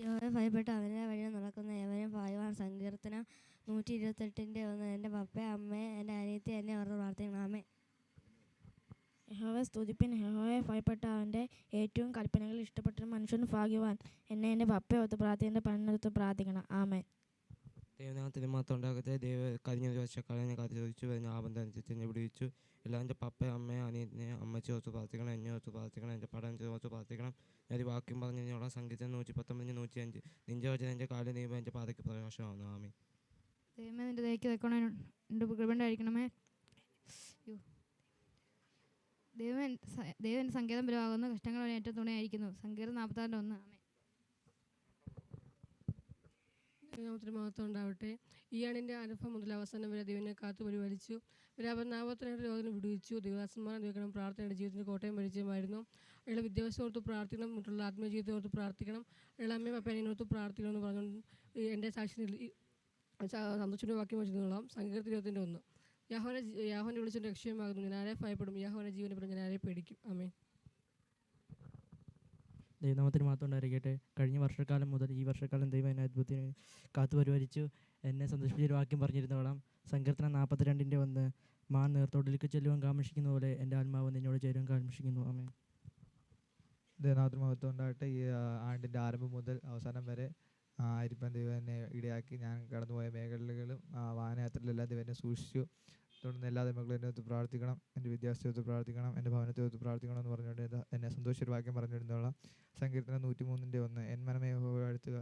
യഹോവയെ ഭയപ്പെട്ട് അവൻ്റെ വഴിയിൽ നടക്കുന്ന യവനെ പായുവാൻ. സങ്കീർത്തനം 128:1 എൻ്റെ പപ്പ, അമ്മ, എൻ്റെ അനിയത്തി എന്നെ ഓർത്ത് പ്രാർത്ഥിക്കണം. ആമേൻ. യഹോവയെ സ്തുതിപ്പിൻ, യഹോവയെ ഭയപ്പെട്ട അവൻ്റെ ഏറ്റവും കൽപ്പനകൾ ഇഷ്ടപ്പെട്ട മനുഷ്യൻ ഭാഗ്യവാൻ. എന്നെ എൻ്റെ പപ്പയെ ഒത്ത് പ്രാർത്ഥിക്കുന്ന പണിനൊത്ത് പ്രാർത്ഥിക്കണം. ആമേൻ. ദൈവനാമത്തിന് മാത്രം ഉണ്ടാകട്ടെ. കഴിഞ്ഞ വർഷക്കാലം ഞാൻ കാത്തു ചോദിച്ചു വരുന്ന ആബന്ധനുസരിച്ച് എന്നെ വിടുവിച്ചു. എല്ലാം എൻ്റെ പപ്പ, അമ്മ, അനിയത്തിനെ അമ്മച്ചി ഓർത്ത് പ്രാർത്ഥിക്കണം, എന്നെ ഓർത്ത് പ്രാർത്ഥിക്കണം, എൻ്റെ പഠനം ഓർത്ത് പ്രാർത്ഥിക്കണം. ഞാൻ ഒരു വാക്യം പറഞ്ഞുള്ള സങ്കീർത്തനം 119:105 നിന്റെ വചനം എൻ്റെ കാലിൽ നീ എൻ്റെ പാതയ്ക്ക് പ്രകാശമാകുന്നു. ആമേൻ. ദൈവമേ, നിന്റെ ദയക്ക് തക്കോണം എൻ്റെ കൃപയുണ്ടായിരിക്കണമേ. ദൈവം എൻ്റെ സങ്കേതം ബലമാകുന്നു, കഷ്ടങ്ങൾ ഏറ്റവും തുണയായിരിക്കുന്നു. സങ്കീർത്തനം 46:1. ആമേൻ. ദൈവനാമത്തിന് മഹത്വം ഉണ്ടാവട്ടെ. ഈ ആണ്ടിൻ്റെ ആരംഭം മുതൽ അവസാനം വരെ ദൈവനെ കാത്തു പരിപാലിച്ചു. നാമത്തിനായിട്ട് രോഗത്തിന് വിടുവിച്ചു. ദൈവദാസന്മാരെ ദൈവക്കണം. പ്രാർത്ഥനയുടെ ജീവിതത്തിന് കോട്ടയം പരിചയമായിരുന്നു. അയാളുടെ വിദ്യാഭ്യാസത്തോർത്ത് പ്രാർത്ഥിക്കണം, മറ്റുള്ള ആത്മീയ ജീവിതത്തോർത്ത് പ്രാർത്ഥിക്കണം, അയാളുടെ അമ്മയും അപ്പനോർത്ത് പ്രാർത്ഥിക്കണം എന്ന് പറഞ്ഞുകൊണ്ട് എൻ്റെ സാക്ഷി സന്തോഷത്തിൻ്റെ വാക്യം വെച്ചിരുന്നോളാം. സങ്കീർത്തനം 20:1 യാഹോവനെ വിളിച്ചുകൊണ്ട് രക്ഷയമാകുന്നു. ഞാൻ ആരെ ഭയപ്പെടും, യാഹോവന്റെ ജീവനെ പറഞ്ഞു ഞാൻ ആരെ പേടിക്കും. ആമേൻ. ദൈവനാമത്തിന് മാത്രം ഉണ്ടായിരിക്കട്ടെ. കഴിഞ്ഞ വർഷക്കാലം മുതൽ ഈ വർഷക്കാലം ദൈവം എന്നെ അത്ഭുതത്തിന് കാത്തു പരിപാലിച്ചു എന്നെ സന്തോഷിപ്പിച്ചൊരു വാക്യം പറഞ്ഞിരുന്നോളാം. സങ്കീർത്തനം 42:1 മാൻ നേർത്തോട്ടിലേക്ക് ചെല്ലുവാൻ കാമിഷിക്കുന്ന പോലെ എൻ്റെ ആത്മാവ് നിന്നോട് ചേരുവാൻ കാമിഷിക്കുന്നു. ആമേൻ. ദൈവനാമത്തിന് മഹത്വം ഉണ്ടാകട്ടെ. ഈ ആണ്ടിൻ്റെ ആരംഭം മുതൽ അവസാനം വരെ ആയിരിക്കാൻ ദൈവം എന്നെ ഇടയാക്കി. ഞാൻ കടന്നുപോയ മേഖലകളും വാഹനയാത്രയിലെല്ലാം ദൈവം എന്നെ സൂക്ഷിച്ചു. തുടർന്ന് എല്ലാ ദൈവങ്ങളും എന്നെ ഒത്ത് പ്രാർത്ഥിക്കണം, എൻ്റെ വിദ്യാഭ്യാസത്തെ പ്രാർത്ഥിക്കണം, എൻ്റെ ഭവനത്തെ ഒത്ത് പ്രാർത്ഥിക്കണം എന്ന് പറഞ്ഞുകൊണ്ട് എന്നെ സന്തോഷൊരു വാക്യം പറഞ്ഞിരുന്നുള്ള സങ്കീർത്തനം 103:1 എൻ മനമേ യഹോവയെ വാഴ്ത്തുക,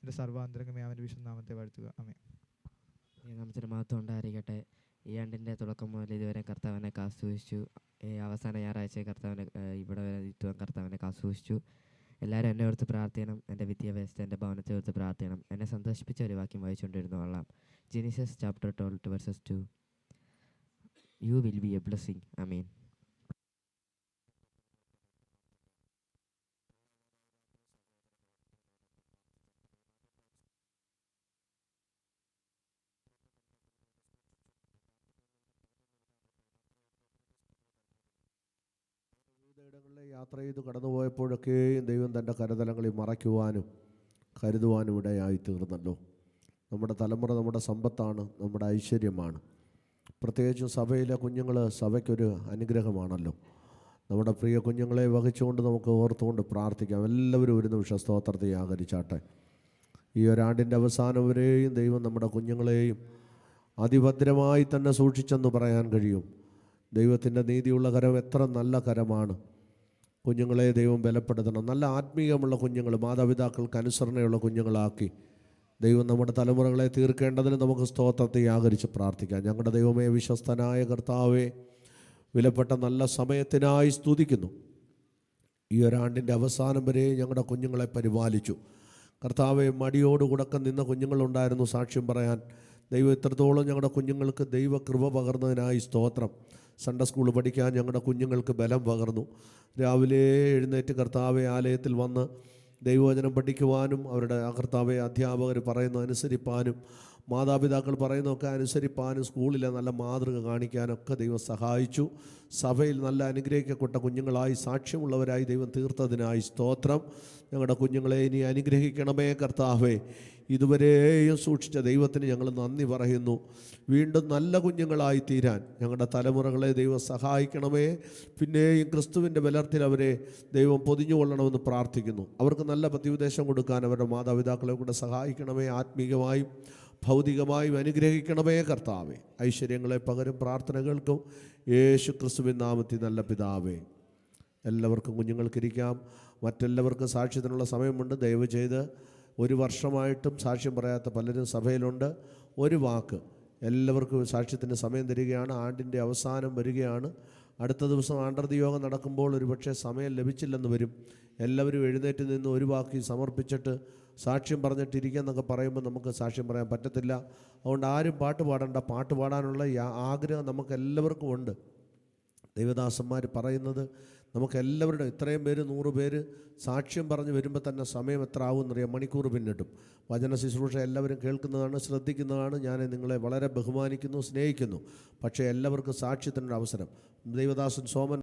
എൻ്റെ സർവ്വാന്തരംഗമേ അവൻ്റെ വിശുദ്ധ നാമത്തെ വാഴ്ത്തുക. ആമേൻ. നാമത്തിന് മഹത്വം ഉണ്ടായിരിക്കട്ടെ. ഈ ആണ്ടിൻ്റെ തുടക്കം മുതൽ ഇതുവരെ കർത്താവിനെ കാത്തുസൂക്ഷിച്ചു. അവസാന ഞായറാഴ്ച കർത്താവിനെ ഇവിടെ വരെ ഇട്ടുവാൻ കർത്താവിനെ കാത്തുസൂക്ഷിച്ചു. എല്ലാവരും എന്നെ ഓർത്ത് പ്രാർത്ഥിക്കണം. എൻ്റെ വിദ്യാഭ്യാസത്തെ എൻ്റെ ഭവനത്തെ ഓർത്ത് പ്രാർത്ഥിക്കണം. എന്നെ സന്തോഷിപ്പിച്ച ഒരു വാക്യം വായിച്ചുകൊണ്ടിരുന്നു കൊള്ളാം. Genesis chapter 12 verses 2. You will be a blessing. Amen. ഇടങ്ങളിൽ യാത്ര ചെയ്ത് കടന്നുപോയപ്പോഴൊക്കെയും ദൈവം തൻ്റെ കരതലങ്ങളിൽ മറയ്ക്കുവാനും കരുതുവാനും ഇടയായി തീർന്നല്ലോ. നമ്മുടെ തലമുറ നമ്മുടെ സമ്പത്താണ്, നമ്മുടെ ഐശ്വര്യമാണ്. പ്രത്യേകിച്ചും സഭയിലെ കുഞ്ഞുങ്ങൾ സഭയ്ക്കൊരു അനുഗ്രഹമാണല്ലോ. നമ്മുടെ പ്രിയ കുഞ്ഞുങ്ങളെ വഹിച്ചുകൊണ്ട് നമുക്ക് ഓർത്തുകൊണ്ട് പ്രാർത്ഥിക്കാം. എല്ലാവരും ഒരു നിമിഷം സ്തോത്രത്തെ ആകരിച്ചാട്ടെ. ഈ ഒരാണ്ടിൻ്റെ അവസാനം വരെയും ദൈവം നമ്മുടെ കുഞ്ഞുങ്ങളെയും അതിഭദ്രമായി തന്നെ സൂക്ഷിച്ചെന്ന് പറയാൻ കഴിയും. ദൈവത്തിൻ്റെ നീതിയുള്ള കരം എത്ര നല്ല കരമാണ്. കുഞ്ഞുങ്ങളെ ദൈവം ബലപ്പെടുത്തണം. നല്ല ആത്മീയമുള്ള കുഞ്ഞുങ്ങൾ, മാതാപിതാക്കൾക്ക് അനുസരണയുള്ള കുഞ്ഞുങ്ങളാക്കി ദൈവം നമ്മുടെ തലമുറകളെ തീർക്കേണ്ടതിന് നമുക്ക് സ്തോത്രത്തെ ആകരിച്ച് പ്രാർത്ഥിക്കാം. ഞങ്ങളുടെ ദൈവമേ, വിശ്വസ്തനായ കർത്താവേ, വിലപ്പെട്ട നല്ല സമയത്തിനായി സ്തുതിക്കുന്നു. ഈ ഒരാണ്ടിൻ്റെ അവസാനം വരെ ഞങ്ങളുടെ കുഞ്ഞുങ്ങളെ പരിപാലിച്ചു. കർത്താവെ, മടിയോടുകൂടക്കം നിന്ന കുഞ്ഞുങ്ങളുണ്ടായിരുന്നു സാക്ഷ്യം പറയാൻ. ദൈവം ഇത്രത്തോളം ഞങ്ങളുടെ കുഞ്ഞുങ്ങൾക്ക് ദൈവകൃപ പകർന്നതിനായി സ്തോത്രം. സൺഡേ സ്കൂൾ പഠിക്കാൻ ഞങ്ങളുടെ കുഞ്ഞുങ്ങൾക്ക് ബലം പകർന്നു. രാവിലെ എഴുന്നേറ്റ് കർത്താവെ ആലയത്തിൽ വന്ന് ദൈവവചനം പഠിക്കുവാനും അവരുടെ കർത്താവെ അധ്യാപകർ പറയുന്ന അനുസരിപ്പാനും മാതാപിതാക്കൾ പറയുന്നതൊക്കെ അനുസരിപ്പാനും സ്കൂളിലെ നല്ല മാതൃക കാണിക്കാനൊക്കെ ദൈവം സഹായിച്ചു. സഭയിൽ നല്ല അനുഗ്രഹിക്കപ്പെട്ട കുഞ്ഞുങ്ങളായി സാക്ഷ്യമുള്ളവരായി ദൈവം തീർത്തതിനായി സ്തോത്രം. ഞങ്ങളുടെ കുഞ്ഞുങ്ങളെ ഇനി അനുഗ്രഹിക്കണമേ കർത്താവേ. ഇതുവരെയും സൂക്ഷിച്ച ദൈവത്തിന് ഞങ്ങൾ നന്ദി പറയുന്നു. വീണ്ടും നല്ല കുഞ്ഞുങ്ങളായി തീരാൻ ഞങ്ങളുടെ തലമുറകളെ ദൈവം സഹായിക്കണമേ. പിന്നെയും ക്രിസ്തുവിൻ്റെ ബലത്തിൽ അവരെ ദൈവം പൊതിഞ്ഞുകൊള്ളണമെന്ന് പ്രാർത്ഥിക്കുന്നു. അവർക്ക് നല്ല പ്രത്യുപദേശം കൊടുക്കാൻ അവരുടെ മാതാപിതാക്കളെ കൂടെ സഹായിക്കണമേ. ആത്മീകമായും ഭൗതികമായും അനുഗ്രഹിക്കണമേ കർത്താവേ. ഐശ്വര്യങ്ങളെ പകരം പ്രാർത്ഥനകൾക്കും യേശു ക്രിസ്തുവിൻ നാമത്തിൽ നല്ല പിതാവേ. എല്ലാവർക്കും കുഞ്ഞുങ്ങൾക്കിരിക്കാം. മറ്റെല്ലാവർക്കും സാക്ഷ്യത്തിനുള്ള സമയമുണ്ട്. ദയവ് ചെയ്ത് ഒരു വർഷമായിട്ടും സാക്ഷ്യം പറയാത്ത പലരും സഭയിലുണ്ട്. ഒരു വാക്ക് എല്ലാവർക്കും സാക്ഷ്യത്തിന് സമയം തരികയാണ്. ആണ്ടിൻ്റെ അവസാനം വരികയാണ്. അടുത്ത ദിവസം ആണ്ടർതി യോഗം നടക്കുമ്പോൾ ഒരുപക്ഷെ സമയം ലഭിച്ചില്ലെന്ന് വരും. എല്ലാവരും എഴുന്നേറ്റ് നിന്ന് ഒരു വാക്ക് സമർപ്പിച്ചിട്ട് സാക്ഷ്യം പറഞ്ഞിട്ടിരിക്കുക പറയുമ്പോൾ നമുക്ക് സാക്ഷ്യം പറയാൻ പറ്റത്തില്ല. അതുകൊണ്ട് ആരും പാട്ട് പാടണ്ട. പാട്ട് പാടാനുള്ള ആഗ്രഹം നമുക്കെല്ലാവർക്കും ഉണ്ട്. ദൈവദാസന്മാർ പറയുന്നത് നമുക്കെല്ലാവരുടെ ഇത്രയും പേര് 100 പേര് സാക്ഷ്യം പറഞ്ഞ് വരുമ്പോൾ തന്നെ സമയം എത്ര ആകുമെന്നറിയാം. മണിക്കൂർ പിന്നിട്ടും. വചന ശുശ്രൂഷ എല്ലാവരും കേൾക്കുന്നതാണ്, ശ്രദ്ധിക്കുന്നതാണ്. ഞാൻ നിങ്ങളെ വളരെ ബഹുമാനിക്കുന്നു, സ്നേഹിക്കുന്നു. പക്ഷേ എല്ലാവർക്കും സാക്ഷ്യത്തിനൊരു അവസരം. ദൈവദാസൻ സോമൻ